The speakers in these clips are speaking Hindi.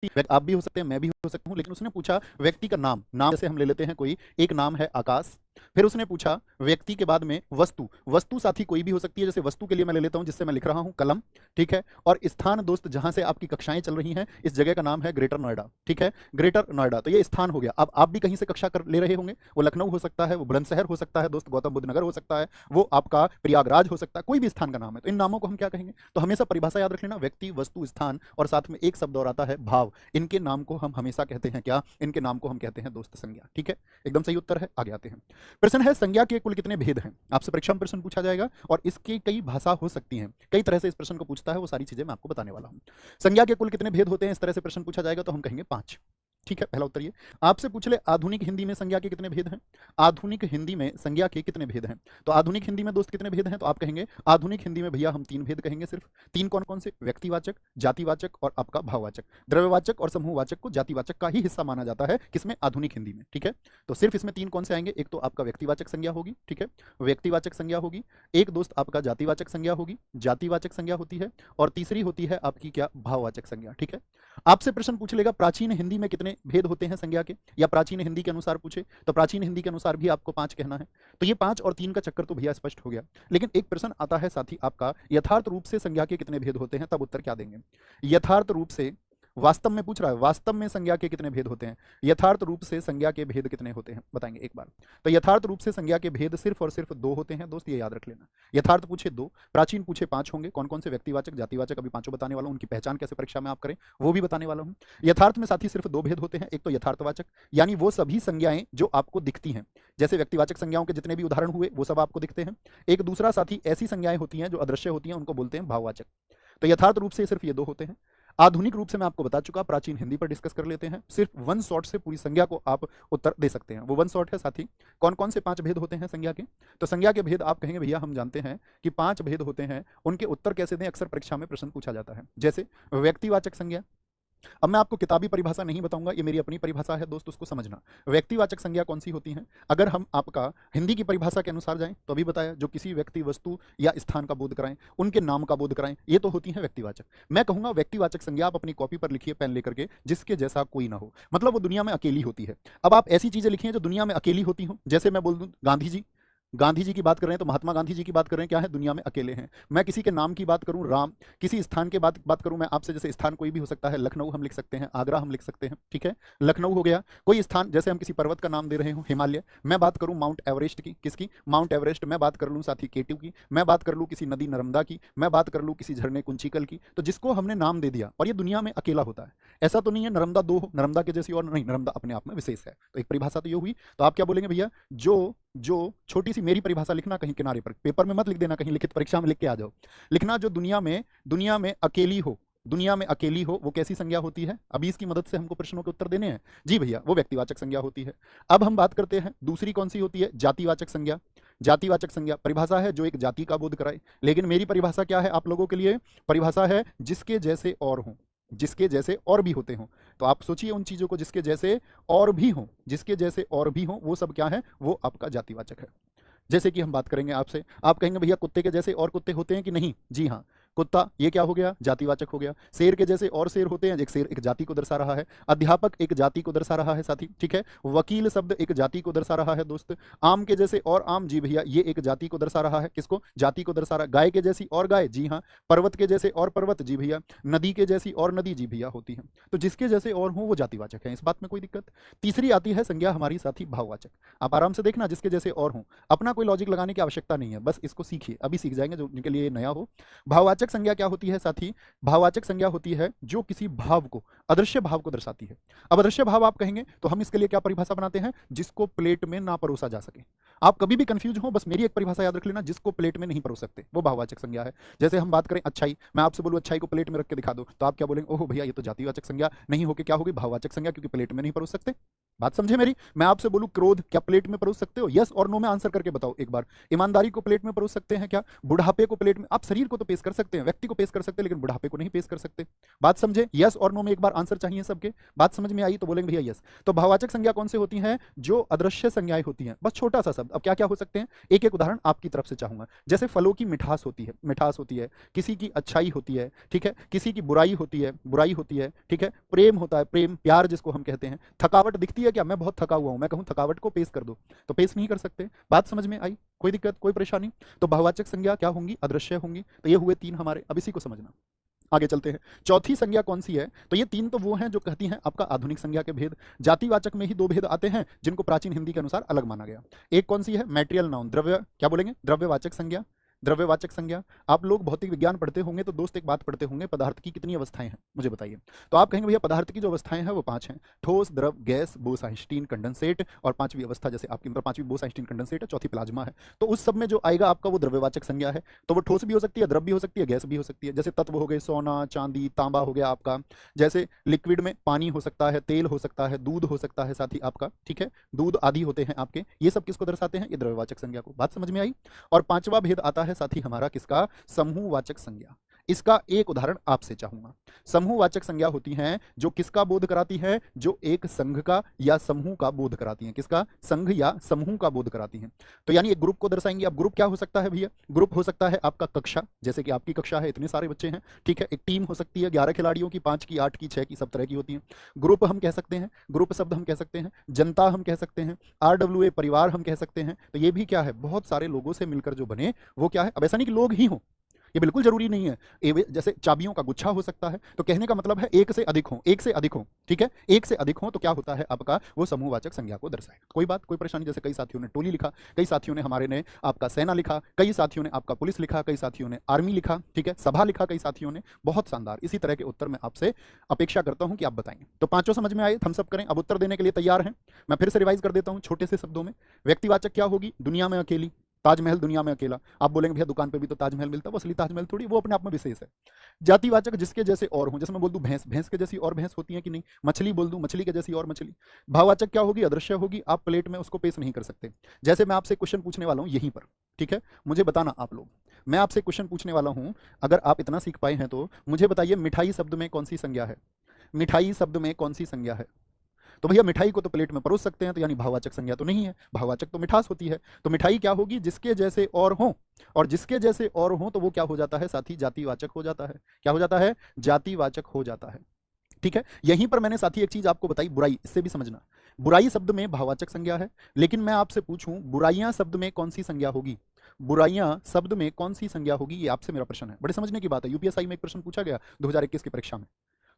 आप भी हो सकते हैं, मैं भी हो सकता हूं, लेकिन उसने पूछा व्यक्ति का नाम। नाम जैसे हम ले लेते हैं कोई, एक नाम है आकाश। फिर उसने पूछा व्यक्ति के बाद में वस्तु। वस्तु साथी कोई भी हो सकती है, जैसे वस्तु के लिए मैं ले लेता हूं जिससे मैं लिख रहा हूं कलम, ठीक है। और स्थान दोस्त, जहां से आपकी कक्षाएं चल रही हैं, इस जगह का नाम है ग्रेटर नोएडा, ठीक है, ग्रेटर नोएडा। तो ये स्थान हो गया। अब आप भी कहीं से कक्षा कर ले रहे होंगे, वो लखनऊ हो सकता है, वो बुलंदशहर हो सकता है दोस्त, गौतम बुद्ध नगर हो सकता है, वो आपका प्रयागराज हो सकता है, कोई भी स्थान का नाम है। तो इन नामों को हम क्या कहेंगे? तो हमेशा परिभाषा याद रख लेना, व्यक्ति, वस्तु, स्थान, और साथ में एक शब्द और आता है भाव। इनके नाम को हम हमेशा कहते हैं क्या? इनके नाम को हम कहते हैं दोस्त संज्ञा, ठीक है। एकदम सही उत्तर है। आगे आते हैं। प्रश्न है संज्ञा के कुल कितने भेद हैं? आपसे परीक्षा में प्रश्न पूछा जाएगा और इसकी कई भाषा हो सकती हैं, कई तरह से इस प्रश्न को पूछता है, वो सारी चीजें मैं आपको बताने वाला हूं। संज्ञा के कुल कितने भेद होते हैं, इस तरह से प्रश्न पूछा जाएगा तो हम कहेंगे 5, ठीक है। पहला उत्तर ये। आपसे पूछ ले आधुनिक हिंदी में संज्ञा के कितने भेद हैं? आधुनिक हिंदी में संज्ञा के कितने भेद हैं? तो आधुनिक हिंदी में दोस्त कितने भेद हैं? तो आप कहेंगे आधुनिक हिंदी में भैया हम 3 भेद कहेंगे सिर्फ। 3 कौन कौन से? व्यक्तिवाचक, जातिवाचक और आपका भाववाचक। द्रव्यवाचक और समूहवाचक को जातिवाचक का ही हिस्सा माना जाता है, किसमें? आधुनिक हिंदी में, ठीक है। तो सिर्फ इसमें 3 कौन से आएंगे? एक तो आपका व्यक्तिवाचक संज्ञा होगी, ठीक है, व्यक्तिवाचक संज्ञा होगी। एक दोस्त आपका जातिवाचक संज्ञा होगी, जातिवाचक संज्ञा होती है। और तीसरी होती है आपकी क्या? भाववाचक संज्ञा, ठीक है। आपसे प्रश्न पूछ लेगा प्राचीन हिंदी में कितने भेद होते हैं संज्ञा के, या प्राचीन हिंदी के अनुसार पूछे तो प्राचीन हिंदी के अनुसार भी आपको 5 कहना है। तो ये 5 और 3 का चक्कर तो भैया स्पष्ट हो गया। लेकिन एक प्रश्न आता है साथी आपका, यथार्थ रूप से संज्ञा के कितने भेद होते हैं? तब उत्तर क्या देंगे? यथार्थ रूप से, वास्तव में पूछ रहा है, वास्तव में संज्ञा के कितने भेद होते हैं? यथार्थ रूप से संज्ञा के भेद कितने होते हैं बताएंगे एक बार। तो यथार्थ रूप से संज्ञा के भेद सिर्फ और सिर्फ 2 होते हैं दोस्त, ये याद रख लेना। यथार्थ पूछे 2, प्राचीन पूछे 5 होंगे। कौन कौन से? व्यक्तिवाचक, जातिवाचक, अभी 5 बताने वाला हूं। उनकी पहचान कैसे परीक्षा में आप करें वो भी बताने वाला हूं। यथार्थ में साथी सिर्फ 2 भेद होते हैं। एक तो यथार्थवाचक, यानी वो सभी संज्ञाएं जो आपको दिखती हैं, जैसे व्यक्तिवाचक संज्ञाओं के जितने भी उदाहरण हुए वो सब आपको दिखते हैं। एक दूसरा साथी ऐसी संज्ञाएं होती हैं जो अदृश्य होती हैं, उनको बोलते हैं भाववाचक। तो यथार्थ रूप से सिर्फ ये 2 होते हैं। आधुनिक रूप से मैं आपको बता चुका, प्राचीन हिंदी पर डिस्कस कर लेते हैं। सिर्फ वन शॉट से पूरी संज्ञा को आप उत्तर दे सकते हैं, वो वन शॉट है साथी। कौन कौन से 5 भेद होते हैं संज्ञा के? तो संज्ञा के भेद आप कहेंगे भैया हम जानते हैं कि 5 भेद होते हैं। उनके उत्तर कैसे दें, अक्सर परीक्षा में प्रश्न पूछा जाता है। जैसे व्यक्तिवाचक संज्ञा, अब मैं आपको किताबी परिभाषा नहीं बताऊंगा, ये मेरी अपनी परिभाषा है दोस्त, उसको समझना। व्यक्तिवाचक संज्ञा कौन सी होती है? अगर हम आपका हिंदी की परिभाषा के अनुसार जाएं तो अभी बताया, जो किसी व्यक्ति, वस्तु या स्थान का बोध कराएं, उनके नाम का बोध कराएं, ये तो होती है व्यक्तिवाचक। मैं कहूंगा व्यक्तिवाचक संज्ञा आप अपनी कॉपी पर लिखिए पेन लेकर के, जिसके जैसा कोई ना हो, मतलब वो दुनिया में अकेली होती है। अब आप ऐसी चीजें लिखिए जो दुनिया में अकेली होती हो, जैसे मैं बोल दूं गांधी जी, गांधी जी की बात कर रहे हैं तो महात्मा गांधी जी की बात कर रहे हैं, क्या है? दुनिया में अकेले हैं। मैं किसी के नाम की बात करूं राम, किसी स्थान के बात करूं मैं आपसे, जैसे स्थान कोई भी हो सकता है, लखनऊ हम लिख सकते हैं, आगरा हम लिख सकते हैं, ठीक है, लखनऊ हो गया। कोई स्थान, जैसे हम किसी पर्वत का नाम दे रहे हो, हिमालय, मैं बात करूं माउंट एवरेस्ट की, किसकी? Mount Everest. मैं बात कर लूं साथी केटू की, मैं बात कर लूं किसी नदी नर्मदा की, मैं बात कर लूं किसी झरने कुंचिकल की। तो जिसको हमने नाम दे दिया और ये दुनिया में अकेला होता है, ऐसा तो नहीं है नर्मदा 2 हो, नर्मदा के जैसी और नहीं, नर्मदा अपने आप में विशेष है। तो एक परिभाषा तो ये हुई। तो आप क्या बोलेंगे भैया? जो जो छोटी सी मेरी परिभाषा लिखना कहीं किनारे पर, पेपर में मत लिख देना, कहीं लिखित परीक्षा में लिख के आ जाओ। लिखना जो दुनिया में अकेली हो, दुनिया में अकेली हो, वो कैसी संज्ञा होती है? अभी इसकी मदद से हमको प्रश्नों के उत्तर देने हैं। जी भैया, वो व्यक्तिवाचक संज्ञा होती है। अब हम बात करते हैं दूसरी कौन सी होती है? जातिवाचक संज्ञा। जातिवाचक संज्ञा परिभाषा है जो एक जाति का बोध कराए, लेकिन मेरी परिभाषा क्या है आप लोगों के लिए? परिभाषा है जिसके जैसे और हो, जिसके जैसे और भी होते हों। तो आप सोचिए उन चीजों को जिसके जैसे और भी हों, जिसके जैसे और भी हों, वो सब क्या है? वो आपका जातिवाचक है। जैसे कि हम बात करेंगे आपसे, आप कहेंगे भैया कुत्ते के जैसे और कुत्ते होते हैं कि नहीं? जी हाँ, कुत्ता ये क्या हो गया? जातिवाचक हो गया। शेर के जैसे और शेर होते हैं, एक शेर एक जाति को दर्शा रहा है। अध्यापक एक जाति को दर्शा रहा है साथी, ठीक है। वकील शब्द एक जाति को दर्शा रहा है दोस्त। आम के जैसे और आम, जी भैया ये एक जाति को दर्शा रहा है, किसको? जाति को दर्शा रहा है। गाय के जैसी और गाय, जी हाँ। पर्वत के जैसे और पर्वत, जी भैया। नदी के जैसी और नदी, जी भैया होती है। तो जिसके जैसे और हो वो जातिवाचक है, इस बात में कोई दिक्कत। तीसरी आती है संज्ञा हमारी साथी भाववाचक। आप आराम से देखना, जिसके जैसे और हो, अपना कोई लॉजिक लगाने की आवश्यकता नहीं है, बस इसको सीखिए, अभी सीख जाएंगे जो जिनके लिए नया हो। भाववाचक संज्ञा क्या होती है साथी? भाववाचक संज्ञा होती है जो किसी भाव को, अदृश्य भाव को दर्शाती है। अब अदृश्य भाव आप कहेंगे तो हम इसके लिए क्या परिभाषा बनाते हैं? जिसको प्लेट में ना परोसा जा सके। आप कभी भी कंफ्यूज हो, बस मेरी एक परिभाषा याद रख लेना, जिसको प्लेट में नहीं परोस सकते, वो भाववाचक संज्ञा है। जैसे हम बात करें अच्छाई, मैं आपसे बोलूं अच्छाई को प्लेट में रख के दिखा दो, तो आप क्या बोलेंगे? ओहो भैया ये तो जातिवाचक संज्ञा नहीं होकर क्या होगी? भाववाचक संज्ञा, क्योंकि प्लेट में नहीं परोस सकते। बात समझे मेरी? मैं आपसे बोलूं क्रोध, क्या प्लेट में परोस सकते हो? यस और नो में आंसर करके बताओ एक बार। ईमानदारी को प्लेट में परोस सकते हैं क्या? बुढ़ापे को प्लेट में? आप शरीर को तो पेश कर सकते हैं, व्यक्ति को पेश कर सकते हैं, लेकिन बुढ़ापे को नहीं पेश कर सकते। बात समझे? यस और नो में एक बार आंसर चाहिए सबके। बात समझ में आई तो बोलेंगे भैया यस। तो भाववाचक संज्ञा कौन से होती हैं? जो अदृश्य संज्ञाएं होती हैं। बस छोटा सा शब्द। अब क्या क्या हो सकते हैं, एक एक उदाहरण आपकी तरफ से चाहूंगा। जैसे फलों की मिठास होती है, मिठास होती है। किसी की अच्छाई होती है, ठीक है। किसी की बुराई होती है, बुराई होती है, ठीक है। प्रेम होता है, प्रेम, प्यार जिसको हम कहते हैं। थकावट दिखती है क्या? मैं बहुत थका हुआ हूं, मैं कहूं थकावट को पेश कर दो, तो पेश नहीं कर सकते। बात समझ में आई? कोई दिक्कत, कोई परेशानी? तो भाववाचक संज्ञा क्या होंगी? अदृश्य होंगी। तो ये हुए तीन हमारे। अब इसी को समझना, आगे चलते हैं। चौथी संज्ञा कौन सी है? तो ये तीन तो वो हैं जो कहती हैं आपका आधुनिक संज्ञा के भेद। जातिवाचक में ही दो भेद आते हैं जिनको प्राचीन हिंदी के अनुसार अलग माना गया। एक कौन सी है? मैटेरियल नाउन, द्रव्य, क्या बोलेंगे? द्रव्यवाचक संज्ञा। द्रव्यवाचक संज्ञा। आप लोग भौतिक विज्ञान पढ़ते होंगे तो दोस्त एक बात पढ़ते होंगे, पदार्थ की कितनी अवस्थाएं हैं मुझे बताइए। तो आप कहेंगे भैया पदार्थ की जो अवस्थाएं हैं वो 5 हैं, ठोस, द्रव, गैस, बोस-आइंस्टीन, कंडेंसेट, और पांचवी अवस्था जैसे आपकी मतलब पांचवी बोस-आइंस्टीन कंडेंसेट है, चौथी प्लाज्मा है। तो उस सब में जो आएगा आपका वो द्रव्यवाचक संज्ञा है। तो वो ठोस भी हो सकती है, द्रव भी हो सकती है, गैस भी हो सकती है। जैसे तत्व हो गए सोना, चांदी, तांबा हो गया आपका। जैसे लिक्विड में पानी हो सकता है, तेल हो सकता है, दूध हो सकता है साथ ही आपका, ठीक है। दूध आदि होते हैं आपके। ये सब किसको दर्शाते हैं? ये द्रव्यवाचक संज्ञा को। बात समझ में आई? और पांचवा भेद आता है साथी हमारा का समूहवाचक संज्ञा। इसका एक उदाहरण आपसे चाहूंगा। समूहवाचक संज्ञा होती हैं जो किसका बोध कराती है? जो एक संघ का या समूह का बोध कराती हैं। किसका? संघ या समूह का बोध कराती हैं। तो यानी एक ग्रुप को दर्शाएंगे। अब ग्रुप क्या हो सकता है भैया? ग्रुप हो सकता है आपका कक्षा, जैसे कि आपकी कक्षा है, इतने सारे बच्चे हैं, ठीक है। एक टीम हो सकती है 11 खिलाड़ियों की, 5 की, 8 की, 6 की, सब तरह की होती है। ग्रुप हम कह सकते हैं, ग्रुप शब्द हम कह सकते हैं, जनता हम कह सकते हैं, RWA परिवार हम कह सकते हैं। तो ये भी क्या है? बहुत सारे लोगों से मिलकर जो बने वो क्या है? अब ऐसा नहीं कि लोग ही हों, ये बिल्कुल जरूरी नहीं है। जैसे चाबियों का गुच्छा हो सकता है। तो कहने का मतलब है एक से अधिक हो, एक से अधिक हो, ठीक है। एक से अधिक हो तो क्या होता है आपका? वो समूहवाचक संज्ञा को दर्शाएगा। कोई बात, कोई परेशानी? जैसे कई साथियों ने टोली लिखा, कई साथियों ने हमारे ने आपका सेना लिखा, कई साथियों ने आपका पुलिस लिखा, कई साथियों ने आर्मी लिखा, ठीक है। सभा लिखा कई साथियों ने। बहुत शानदार। इसी तरह के उत्तर मैं आपसे अपेक्षा करता हूं कि आप बताएंगे। तो पांचों समझ में आए? थम्स अप करें। अब उत्तर देने के लिए तैयार हैं? मैं फिर से रिवाइज कर देता हूं छोटे से शब्दों में। व्यक्तिवाचक क्या होगी? दुनिया में अकेली, ताजमहल दुनिया में अकेला। आप बोलेंगे भैया दुकान पे भी तो ताजमहल मिलता है, वो असली ताजमहल थोड़ी, वो अपने आप में विशेष है। जातिवाचक जिसके जैसे और हो, जैसे मैं बोल दूं भैंस, भैंस के जैसी और भैंस होती है कि नहीं। मछली बोल दूं, मछली के जैसी और मछली। भाववाचक क्या होगी? अदृश्य होगी, आप प्लेट में उसको पेश नहीं कर सकते। जैसे मैं आपसे क्वेश्चन पूछने वाला हूं यहीं पर, ठीक है। मुझे बताना आप लोग, मैं आपसे क्वेश्चन पूछने वाला हूं, अगर आप इतना सीख पाए हैं तो मुझे बताइए मिठाई शब्द में कौन सी संज्ञा है? मिठाई शब्द में कौन सी संज्ञा है? तो भैया मिठाई को तो प्लेट में परोस सकते हैं, तो यानी भाववाचक संज्ञा तो नहीं है। भाववाचक तो मिठास होती है। तो मिठाई क्या होगी? जिसके जैसे और हो, और जिसके जैसे और हो तो वो क्या हो जाता है साथी? जातिवाचक हो जाता है। क्या हो जाता है? जातिवाचक हो जाता है, ठीक है। यहीं पर मैंने साथी एक चीज आपको बताई, बुराई। इससे भी समझना, बुराई शब्द में भाववाचक संज्ञा है, लेकिन मैं आपसे पूछूं बुराइयां शब्द में कौन सी संज्ञा होगी? बुराइयां शब्द में कौन सी संज्ञा होगी? ये आपसे मेरा प्रश्न है। बड़े समझने की बात है। यूपीएससी में एक प्रश्न पूछा गया 2021 की परीक्षा में,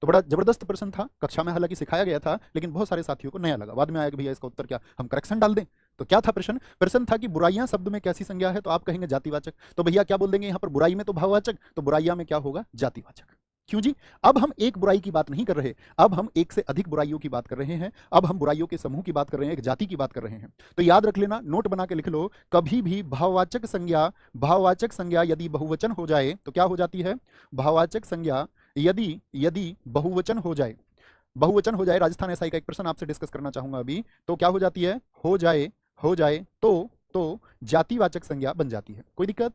तो बड़ा जबरदस्त प्रश्न था। कक्षा में हालांकि सिखाया गया था, लेकिन बहुत सारे साथियों को नया लगा। बाद में आया कि भैया इसका उत्तर क्या, हम करेक्शन डाल दें। तो क्या था प्रश्न? प्रश्न था कि बुराइयां शब्द में कैसी संज्ञा है? तो आप कहेंगे जातिवाचक। तो भैया क्या बोल देंगे यहाँ पर? बुराई में तो भाववाचक, तो बुराइयां में क्या होगा? जातिवाचक। क्यों जी? अब हम एक बुराई की बात नहीं कर रहे, अब हम एक से अधिक बुराइयों की बात कर रहे हैं। अब हम बुराइयों के समूह की बात कर रहे हैं, एक जाति की बात कर रहे हैं। तो याद रख लेना, नोट बना के लिख लो, कभी भी भाववाचक संज्ञा यदि बहुवचन हो जाए तो क्या हो जाती है? भाववाचक संज्ञा यदि यदि बहुवचन हो जाए, राजस्थान एसआई का एक प्रश्न आपसे डिस्कस करना चाहूंगा अभी, तो क्या हो जाती है? हो जाए तो जातिवाचक संज्ञा बन जाती है। कोई दिक्कत,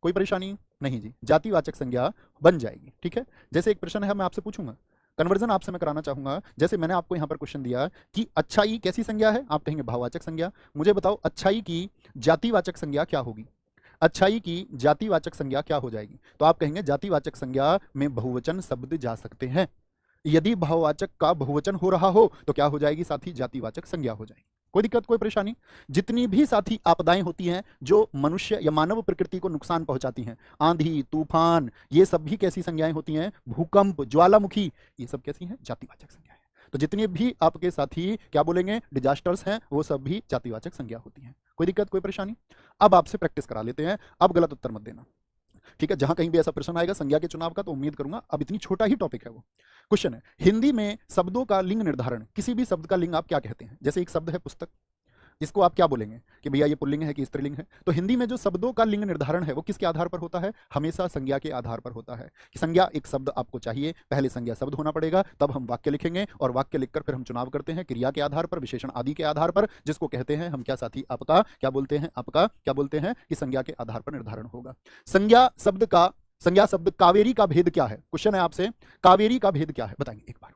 कोई परेशानी नहीं जी, जातिवाचक संज्ञा बन जाएगी, ठीक है। जैसे एक प्रश्न है, मैं आपसे पूछूंगा, कन्वर्जन आपसे मैं कराना चाहूंगा। जैसे मैंने आपको यहां पर क्वेश्चन दिया कि अच्छाई कैसी संज्ञा है? आप कहेंगे भाववाचक संज्ञा। मुझे बताओ अच्छाई की जातिवाचक संज्ञा क्या होगी? अच्छाई की जातिवाचक संज्ञा क्या हो जाएगी? तो आप कहेंगे जातिवाचक संज्ञा में बहुवचन शब्द जा सकते हैं। यदि भाववाचक का बहुवचन हो रहा हो तो क्या हो जाएगी साथी? जातिवाचक संज्ञा हो जाएगी। कोई दिक्कत, कोई परेशानी? जितनी भी साथी आपदाएं होती हैं जो मनुष्य या मानव प्रकृति को नुकसान पहुंचाती हैं, आंधी, तूफान, ये सब भी कैसी संज्ञाएं होती हैं? भूकंप, ज्वालामुखी, ये सब कैसी हैं? जातिवाचक संज्ञाएं। तो जितने भी आपके साथी क्या बोलेंगे डिजास्टर्स हैं, वो सब भी जातिवाचक संज्ञा होती हैं। कोई दिक्कत, कोई परेशानी? अब आपसे प्रैक्टिस करा लेते हैं। अब गलत उत्तर मत देना, ठीक है। जहां कहीं भी ऐसा प्रश्न आएगा संज्ञा के चुनाव का, तो उम्मीद करूंगा, अब इतनी छोटा ही टॉपिक है वो। क्वेश्चन है, हिंदी में शब्दों का लिंग निर्धारण, किसी भी शब्द का लिंग आप क्या कहते हैं? जैसे एक शब्द है पुस्तक, इसको आप क्या बोलेंगे कि भैया ये पुल्लिंग है कि स्त्रीलिंग है? तो हिंदी में जो शब्दों का लिंग निर्धारण है वो किसके आधार पर होता है? हमेशा संज्ञा के आधार पर होता है कि संज्ञा एक शब्द आपको चाहिए, पहले संज्ञा शब्द होना पड़ेगा, तब हम वाक्य लिखेंगे और वाक्य लिखकर फिर हम चुनाव करते हैं क्रिया के आधार पर, विशेषण आदि के आधार पर, जिसको कहते हैं हम क्या साथी? आपका क्या बोलते हैं? आपका क्या बोलते हैं कि संज्ञा के आधार पर निर्धारण होगा। संज्ञा शब्द कावेरी का भेद क्या है? क्वेश्चन है आपसे, कावेरी का भेद क्या है? बताएंगे एक बार।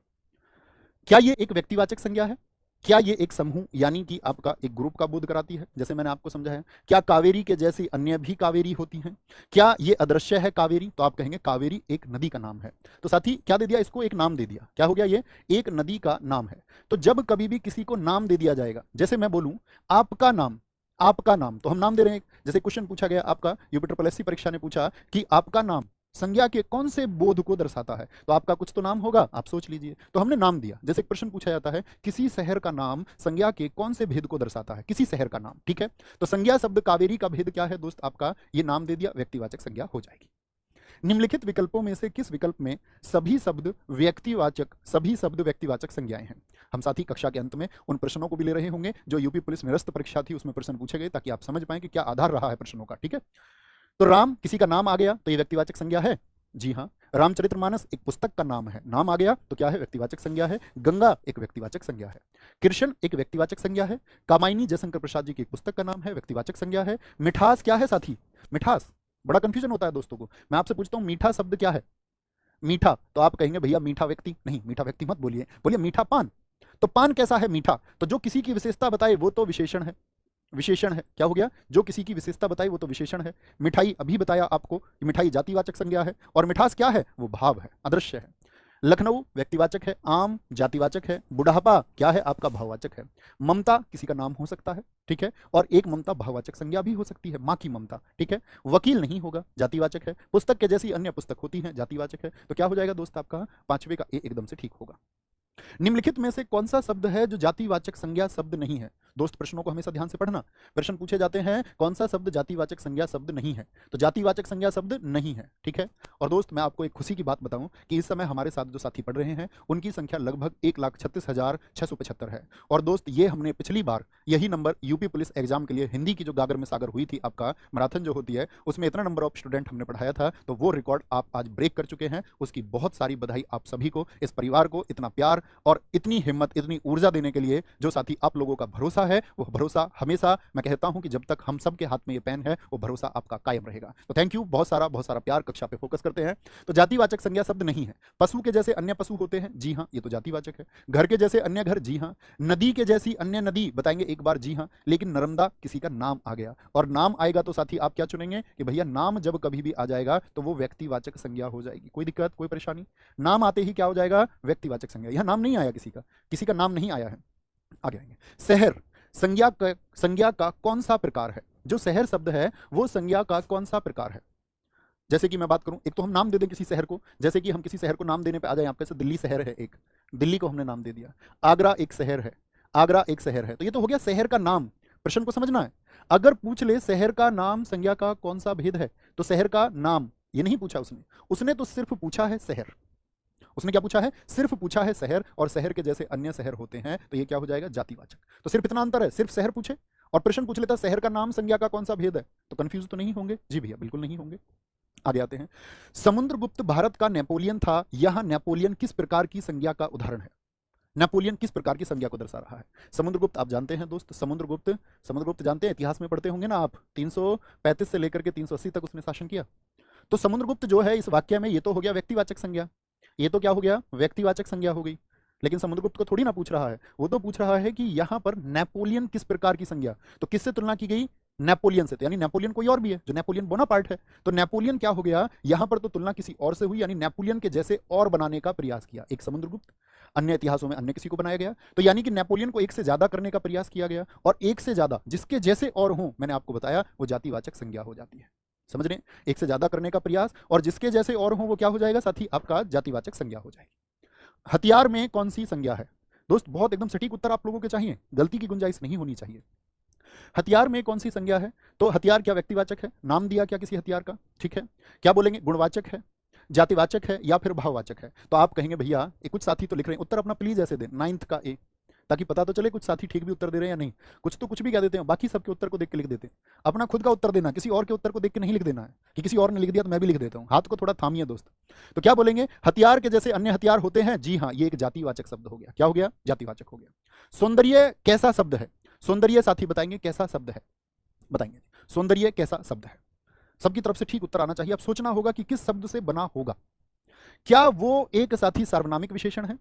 क्या ये एक व्यक्तिवाचक संज्ञा है? क्या ये एक समूह यानी कि आपका एक ग्रुप का बोध कराती है, जैसे मैंने आपको समझाया? क्या कावेरी के जैसी अन्य भी कावेरी होती हैं? क्या ये अदृश्य है कावेरी? तो आप कहेंगे कावेरी एक नदी का नाम है। तो साथी क्या दे दिया? इसको एक नाम दे दिया। क्या हो गया? ये एक नदी का नाम है। तो जब कभी भी किसी को नाम दे दिया जाएगा, जैसे मैं बोलूं आपका नाम, आपका नाम, तो हम नाम दे रहे हैं। जैसे क्वेश्चन पूछा गया आपका, यूपीएससी परीक्षा ने पूछा कि आपका नाम संज्ञा के कौन से बोध को दर्शाता है? तो आपका कुछ तो नाम होगा, आप सोच लीजिए। तो हमने नाम दिया। जैसे एक प्रश्न पूछा जाता है, किसी शहर का नाम संज्ञा के कौन से भेद को दर्शाता है? किसी शहर का नाम, ठीक है। तो संज्ञा शब्द कावेरी का भेद क्या है दोस्त? आपका ये नाम दे दिया, व्यक्तिवाचक संज्ञा हो जाएगी। निम्नलिखित विकल्पों में से किस विकल्प में सभी शब्द व्यक्तिवाचक संज्ञाएं हैं? हम साथी कक्षा के अंत में उन प्रश्नों को भी ले रहे होंगे जो यूपी पुलिस निरस्त परीक्षा थी, उसमें प्रश्न पूछे गए, ताकि आप समझ पाएं कि क्या आधार रहा है प्रश्नों का, ठीक है। तो राम किसी का नाम आ गया तो ये व्यक्तिवाचक संज्ञा है? जी हाँ। रामचरितमानस एक पुस्तक का नाम है, नाम आ गया तो क्या है? व्यक्तिवाचक संज्ञा है। गंगा एक व्यक्तिवाचक संज्ञा है। कृष्ण एक व्यक्तिवाचक संज्ञा है। कामायनी जयशंकर प्रसाद जी की एक पुस्तक का नाम है, व्यक्तिवाचक संज्ञा है। मिठास क्या है साथी? मिठास, बड़ा कंफ्यूजन होता है दोस्तों को। मैं आपसे पूछता हूं मीठा शब्द क्या है? मीठा, तो आप कहेंगे भैया मीठा व्यक्ति नहीं, मीठा व्यक्ति मत बोलिए, बोलिए मीठा पान। तो पान कैसा है? मीठा। तो जो किसी की विशेषता बताए वो तो विशेषण है, विशेषण है। क्या हो गया? जो किसी की विशेषता बताई वो तो विशेषण है। मिठाई अभी बताया आपको कि मिठाई जातिवाचक संज्ञा है। और मिठास क्या है? वो भाव है, अदृश्य है। लखनऊ व्यक्तिवाचक है। आम जातिवाचक है। बुढ़ापा क्या है? आपका भाववाचक है। ममता किसी का नाम हो सकता है, ठीक है, और एक ममता भाववाचक संज्ञा भी हो सकती है, माँ की ममता, ठीक है। वकील नहीं होगा, जातिवाचक है। पुस्तक के जैसी अन्य पुस्तक होती है, जातिवाचक है। तो क्या हो जाएगा दोस्त? आपका पांचवे का ए एकदम से ठीक होगा। निम्नलिखित में से कौन सा शब्द है जो जातिवाचक संज्ञा शब्द नहीं है? दोस्त प्रश्नों को हमेशा ध्यान से पढ़ना। प्रश्न पूछे जाते हैं कौन सा शब्द जातिवाचक संज्ञा शब्द नहीं है, तो जातिवाचक संज्ञा शब्द नहीं है, ठीक है। और दोस्त मैं आपको एक खुशी की बात बताऊं कि इस समय हमारे साथ जो साथी पढ़ रहे हैं उनकी संख्या लगभग 1,36,675 है। और दोस्त ये हमने पिछली बार यही नंबर यूपी पुलिस एग्जाम के लिए हिंदी की जो गागर में सागर हुई थी, आपका मैराथन जो होती है, उसमें इतना नंबर ऑफ स्टूडेंट हमने पढ़ाया था, तो वो रिकॉर्ड आप आज ब्रेक कर चुके हैं। उसकी बहुत सारी बधाई आप सभी को, इस परिवार को इतना प्यार और इतनी हिम्मत, इतनी ऊर्जा देने के लिए। जो साथी आप लोगों का भरोसा है, वो भरोसा हमेशा, मैं कहता हूं कि जब तक हम सब के हाथ में ये पेन है, वो भरोसा आपका कायम रहेगा। तो थैंक यू, बहुत सारा प्यार। कक्षा पे फोकस करते हैं। तो जातिवाचक संज्ञा शब्द नहीं है। पशु के जैसे अन्य पशु होते हैं, जी हाँ, ये तो जातिवाचक है। घर के जैसे अन्य घर, जी हाँ। नदी के जैसी अन्य नदी, बताएंगे एक बार, जी हाँ। लेकिन नर्मदा किसी का नाम आ गया, और नाम आएगा तो साथी आप क्या चुनेंगे कि भैया नाम जब कभी भी आ जाएगा तो वो व्यक्तिवाचक संज्ञा हो जाएगी। कोई दिक्कत, कोई परेशानी? नाम आते ही क्या हो जाएगा? व्यक्तिवाचक संज्ञा। यहां नाम नहीं आया, किसी का नाम नहीं आया है, आगे आएंगे। शहर संज्ञा का कौन सा प्रकार है? जो शहर शब्द है वो संज्ञा का कौन सा प्रकार है? जैसे कि मैं बात करूं, एक तो हम नाम दे दें किसी शहर को, जैसे कि हम किसी शहर को नाम देने पे आ जाए, आपके से दिल्ली शहर है एक, दिल्ली को हमने नाम दे दिया। आगरा एक शहर है, आगरा एक शहर है, तो ये तो हो गया शहर का नाम। प्रश्न को समझना है। अगर पूछ ले शहर का नाम संज्ञा का कौन सा भेद है, तो शहर का नाम ये नहीं पूछा उसने तो सिर्फ पूछा है शहर। उसने क्या पूछा है? सिर्फ पूछा है शहर, और शहर के जैसे अन्य शहर होते हैं, तो ये क्या हो जाएगा? जातिवाचक। तो सिर्फ इतना अंतर है, सिर्फ शहर पूछे और प्रश्न पूछ लेता शहर का नाम संज्ञा का कौन सा भेद है, तो कंफ्यूज तो नहीं होंगे? जी भैया, बिल्कुल नहीं होंगे। आगे आते हैं। समुद्रगुप्त भारत का नेपोलियन था। यह नेपोलियन किस प्रकार की संज्ञा का उदाहरण है? नेपोलियन किस प्रकार की संज्ञा को दर्शा रहा है? समुद्रगुप्त आप जानते हैं दोस्त, समुद्रगुप्त जानते हैं, इतिहास में पढ़ते होंगे ना आप, 335 से लेकर के 380 तक उसने शासन किया। तो समुद्रगुप्त जो है इस वाक्य में, ये तो हो गया व्यक्तिवाचक संज्ञा, ये तो क्या हो गया? व्यक्तिवाचक संज्ञा हो गई। लेकिन समुद्रगुप्त को थोड़ी ना पूछ रहा है, वो तो पूछ रहा है कि यहां पर नेपोलियन किस प्रकार की संज्ञा, तो किससे तुलना की गई? नेपोलियन से। तो यानी नेपोलियन कोई और भी है, जो नेपोलियन बोनापार्ट है। तो नेपोलियन क्या हो गया यहां पर? तो तुलना किसी और से हुई, यानी नेपोलियन के जैसे और बनाने का प्रयास किया एक समुद्रगुप्त, अन्य इतिहासों में अन्य किसी को बनाया गया। तो यानी कि नेपोलियन को एक से ज्यादा करने का प्रयास किया गया, और एक से ज्यादा जिसके जैसे और हों, मैंने आपको बताया वो जातिवाचक संज्ञा हो जाती है। समझ रहे हैं? एक से ज्यादा करने का प्रयास और जिसके जैसे और हो, वो क्या हो जाएगा साथी? आपका जातिवाचक संज्ञा हो जाएगी। हथियार में कौन सी संज्ञा है? दोस्त बहुत एकदम सटीक उत्तर आप लोगों के चाहिए, गलती की गुंजाइश नहीं होनी चाहिए। हथियार में कौन सी संज्ञा है? तो हथियार क्या व्यक्तिवाचक है? नाम दिया क्या किसी हथियार का, ठीक है। क्या बोलेंगे? गुणवाचक है, जातिवाचक है, या फिर भाववाचक है? तो आप कहेंगे भैया, कुछ साथी तो लिख रहे हैं, उत्तर अपना प्लीज ऐसे दें। 9th का ए, ताकि पता तो चले कुछ साथी ठीक भी उत्तर दे रहे हैं या नहीं। कुछ तो कुछ भी कह देते हैं, बाकी सबके उत्तर को देख के लिख देते हैं। अपना खुद का उत्तर देना, किसी और के उत्तर को देख के नहीं लिख देना है कि किसी और ने लिख दिया तो मैं भी लिख देता हूं। हाथ को थोड़ा थामिए दोस्त। तो क्या बोलेंगे, हथियार के जैसे अन्य हथियार होते हैं। जी हाँ, ये एक जातिवाचक शब्द हो गया। क्या हो गया, जातिवाचक हो गया। सौंदर्य कैसा शब्द है, सौंदर्य साथी बताएंगे कैसा शब्द है, बताएंगे सौंदर्य कैसा शब्द है। सबकी तरफ से ठीक उत्तर आना चाहिए। अब सोचना होगा कि किस शब्द से बना होगा। क्या वो एक साथी सार्वनामिक विशेषण है।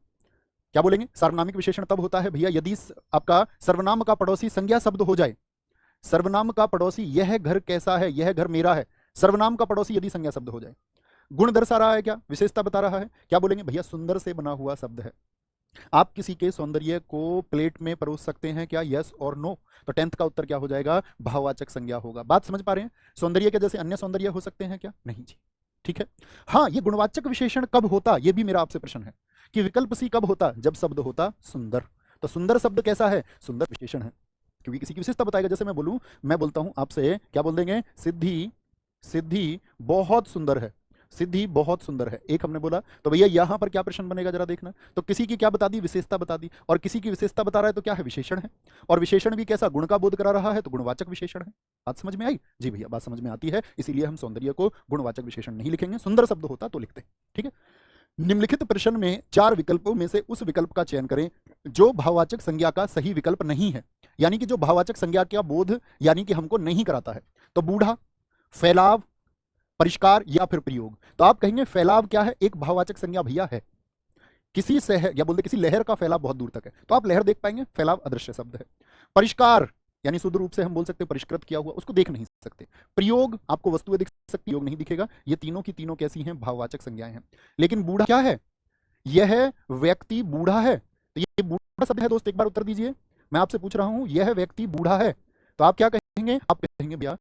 क्या बोलेंगे, सार्वनामिक विशेषण तब होता है भैया यदि आपका सर्वनाम का पड़ोसी संज्ञा शब्द हो जाए। सर्वनाम का पड़ोसी, यह घर कैसा है, यह घर मेरा है, सर्वनाम का पड़ोसी यदि संज्ञा शब्द हो जाए। गुण दर्शा रहा है क्या, विशेषता बता रहा है। क्या बोलेंगे भैया, सुंदर से बना हुआ शब्द है। आप किसी के सौंदर्य को प्लेट में परोस सकते हैं क्या, यस और नो। तो 10th का उत्तर क्या हो जाएगा, भाववाचक संज्ञा होगा। बात समझ पा रहे हैं। सौंदर्य के जैसे अन्य सौंदर्य हो सकते हैं क्या, नहीं जी। ठीक है। हाँ, ये गुणवाचक विशेषण कब होता, ये भी मेरा आपसे प्रश्न है कि विकल्प सी कब होता, जब शब्द होता सुंदर। तो सुंदर शब्द कैसा है, सुंदर विशेषण है, क्योंकि किसी की विशेषता बताएगा। जैसे मैं बोलूं, मैं बोलता हूं आपसे, क्या बोल देंगे, सिद्धि, सिद्धि बहुत सुंदर है, सिद्धि बहुत सुंदर है, एक हमने बोला। तो भैया यहां पर क्या प्रश्न बनेगा जरा देखना। तो किसी की क्या बता दी, विशेषता बता दी, और किसी की विशेषता बता रहा है तो क्या है, विशेषण है। और विशेषण भी कैसा, गुण का बोध करा रहा है, तो गुणवाचक विशेषण है। बात समझ में आई जी भैया, बात समझ में आती है। इसीलिए हम सौंदर्य को गुणवाचक विशेषण नहीं लिखेंगे, सुंदर शब्द होता तो लिखते। ठीक है। निम्नलिखित प्रश्न में 4 विकल्पों में से उस विकल्प का चयन करें जो भाववाचक संज्ञा का सही विकल्प नहीं है, यानी कि जो भाववाचक संज्ञा का बोध यानी कि हमको नहीं कराता है। तो बूढ़ा, फैलाव, परिष्कार या फिर प्रयोग। तो आप कहेंगे फैलाव क्या है, एक भाववाचक संज्ञा भैया है। किसी शहर या बोलते किसी लहर का फैलाव बहुत दूर तक है, तो आप लहर देख पाएंगे, फैलाव अदृश्य शब्द है। परिष्कार यानी शुद्ध रूप से हम बोल सकते हैं परिष्कृत किया हुआ, उसको देख नहीं सकते। प्रयोग, आपको वस्तुएं दिख सकती, योग नहीं दिखेगा। ये तीनों की तीनों कैसी हैं, भाववाचक संज्ञाएं हैं। लेकिन बूढ़ा क्या है, यह व्यक्ति बूढ़ा है। तो ये बूढ़ा शब्द है दोस्त, एक बार उत्तर दीजिए। मैं आपसे पूछ रहा हूं, यह व्यक्ति बूढ़ा है, तो आप क्या कहेंगे, आप कहेंगे भैया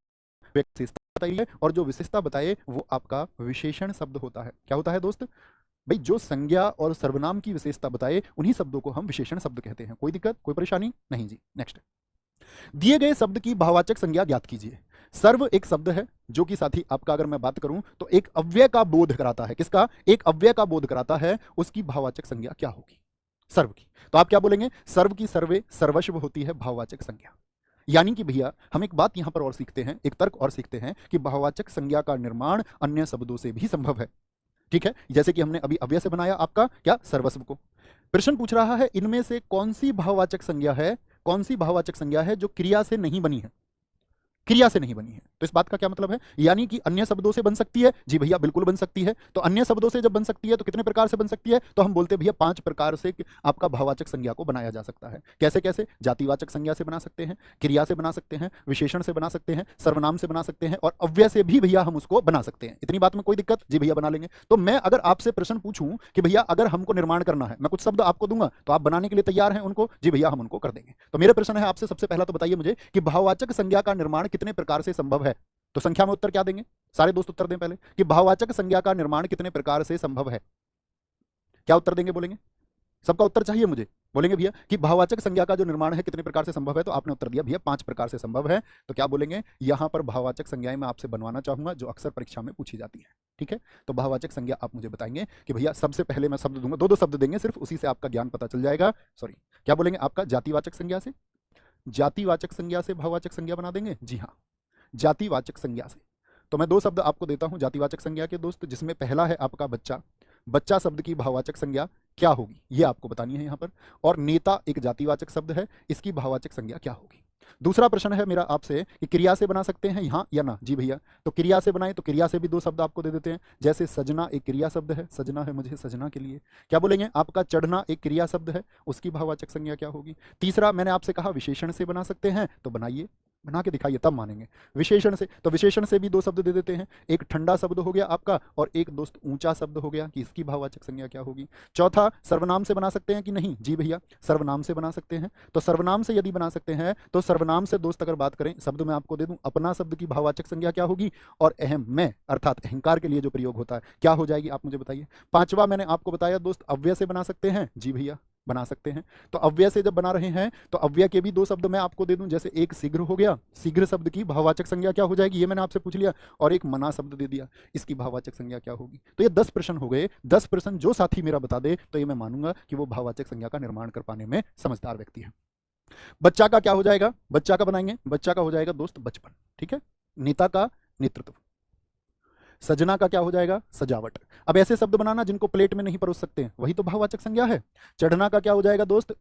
विशेषता बताइए, और जो विशेषता बताए वो आपका विशेषण शब्द होता है। क्या होता है दोस्त, भाई जो संज्ञा और सर्वनाम की विशेषता बताए उन्हीं शब्दों को हम विशेषण शब्द कहते हैं। कोई दिक्कत, कोई परेशानी नहीं जी। नेक्स्ट, दिए गए शब्द की भाववाचक संज्ञा ज्ञात कीजिए। सर्व एक शब्द है जो कि साथी आपका अगर मैं बात करूं तो एक अव्यय का बोध कराता है। किसका, एक अव्यय का बोध कराता है, उसकी भाववाचक संज्ञा क्या होगी, सर्व की। तो आप क्या बोलेंगे, सर्व की सर्वे सर्वस्व होती है भाववाचक संज्ञा। यानी कि भैया हम एक बात यहां पर और सीखते हैं, एक तर्क और सीखते हैं कि भाववाचक संज्ञा का निर्माण अन्य शब्दों से भी संभव है। ठीक है, जैसे कि हमने अभी अव्यय से बनाया आपका क्या, सर्वस्व को। प्रश्न पूछ रहा है इनमें से कौन सी भाववाचक संज्ञा है, कौन सी भाववाचक संज्ञा है जो क्रिया से नहीं बनी है, क्रिया से नहीं बनी है। तो इस बात का क्या मतलब है, यानी कि अन्य शब्दों से बन सकती है। जी भैया बिल्कुल बन सकती है। तो अन्य शब्दों से जब बन सकती है तो कितने प्रकार से बन सकती है, तो हम बोलते हैं भैया 5 प्रकार से आपका भाववाचक संज्ञा को बनाया जा सकता है। कैसे कैसे, जातिवाचक संज्ञा से बना सकते हैं, क्रिया से बना सकते हैं, विशेषण से बना सकते हैं, सर्वनाम से बना सकते हैं, और अव्यय से भी भैया हम उसको बना सकते हैं। इतनी बात में कोई दिक्कत, जी भैया बना लेंगे। तो मैं अगर आपसे प्रश्न पूछूं कि भैया अगर हमको निर्माण करना है, मैं कुछ शब्द आपको दूंगा तो आप बनाने के लिए तैयार हैं उनको, जी भैया हम उनको कर देंगे। तो मेरा प्रश्न है आपसे, सबसे पहला तो बताइए मुझे कि भाववाचक संज्ञा का निर्माण कितने प्रकार से संभव है। तो संख्या में उत्तर क्या देंगे, सारे दोस्त उत्तर दें पहले कि भाववाचक संज्ञा का निर्माण कितने प्रकार से संभव है। क्या उत्तर देंगे, बोलेंगे, सबका उत्तर चाहिए मुझे। बोलेंगे भैया कि भाववाचक संज्ञा का जो निर्माण है कितने प्रकार से संभव है, तो आपने उत्तर दिया भैया 5 प्रकार से संभव है। तो क्या बोलेंगे, यहां पर भाववाचक संज्ञाएं मैं आपसे बनवाना चाहूंगा जो अक्सर परीक्षा में पूछी जाती है। ठीक है, तो भाववाचक संज्ञा आप मुझे बताएंगे कि भैया सबसे पहले मैं शब्द दूंगा, 2-2 शब्द देंगे सिर्फ, उसी से आपका ज्ञान पता चल जाएगा। सॉरी, क्या बोलेंगे, आपका जातिवाचक संज्ञा से, जातिवाचक संज्ञा से भाववाचक संज्ञा बना देंगे। जी हाँ, जातिवाचक संज्ञा से। तो मैं 2 शब्द आपको देता हूं जातिवाचक संज्ञा के दोस्त, जिसमें पहला है आपका बच्चा। बच्चा शब्द की भाववाचक संज्ञा क्या होगी, ये आपको बतानी है यहां पर। और नेता एक जातिवाचक शब्द है, इसकी भाववाचक संज्ञा क्या होगी। दूसरा प्रश्न है मेरा आपसे कि क्रिया से बना सकते हैं यहां या ना। जी भैया, तो क्रिया से बनाए तो क्रिया से भी 2 शब्द आपको दे देते हैं। जैसे सजना एक क्रिया शब्द है, सजना है मुझे सजना के लिए। क्या बोलेंगे, आपका चढ़ना एक क्रिया शब्द है, उसकी भाववाचक संज्ञा क्या होगी। तीसरा मैंने आपसे कहा विशेषण से बना सकते हैं, तो बनाइए, बना के दिखाइए तब मानेंगे। विशेषण से, तो विशेषण से भी 2 शब्द दे देते हैं, एक ठंडा शब्द हो गया आपका, और एक दोस्त ऊंचा शब्द हो गया, कि इसकी भाववाचक संज्ञा क्या होगी। चौथा, सर्वनाम से बना सकते हैं कि नहीं। जी भैया, सर्वनाम से बना सकते हैं। तो सर्वनाम से यदि बना सकते हैं तो सर्वनाम से दोस्त अगर बात करें, शब्द मैं आपको दे दूं, अपना शब्द की भाववाचक संज्ञा क्या होगी, और अहम मैं अर्थात अहंकार के लिए जो प्रयोग होता है क्या हो जाएगी, आप मुझे बताइए। 5वां मैंने आपको बताया दोस्त, अव्यय से बना सकते हैं। जी भैया, बना सकते हैं। तो अव्यय से जब बना रहे हैं तो अव्यय के भी दो शब्द मैं आपको दे दूं, जैसे एक शीघ्र हो गया, शीघ्र शब्द की भाववाचक संज्ञा क्या हो जाएगी, ये मैंने आपसे पूछ लिया, और एक मना शब्द दे दिया, इसकी भाववाचक संज्ञा क्या होगी। तो ये 10 प्रश्न हो गए। 10 प्रश्न जो साथी मेरा बता दे तो ये मैं मानूंगा कि वो भाववाचक संज्ञा का निर्माण कर पाने में समझदार व्यक्ति है। बच्चा का क्या हो जाएगा, बच्चा का बनाएंगे, बच्चा का हो जाएगा दोस्त बचपन, ठीक है। नेता का नेतृत्व। सजना का क्या हो जाएगा, सजावट। अब ऐसे शब्द बनाना जिनको प्लेट में नहीं परोस सकते हैं, वही तो भाववाचक संज्ञा है। चढ़ना का क्या हो जाएगा दोस्त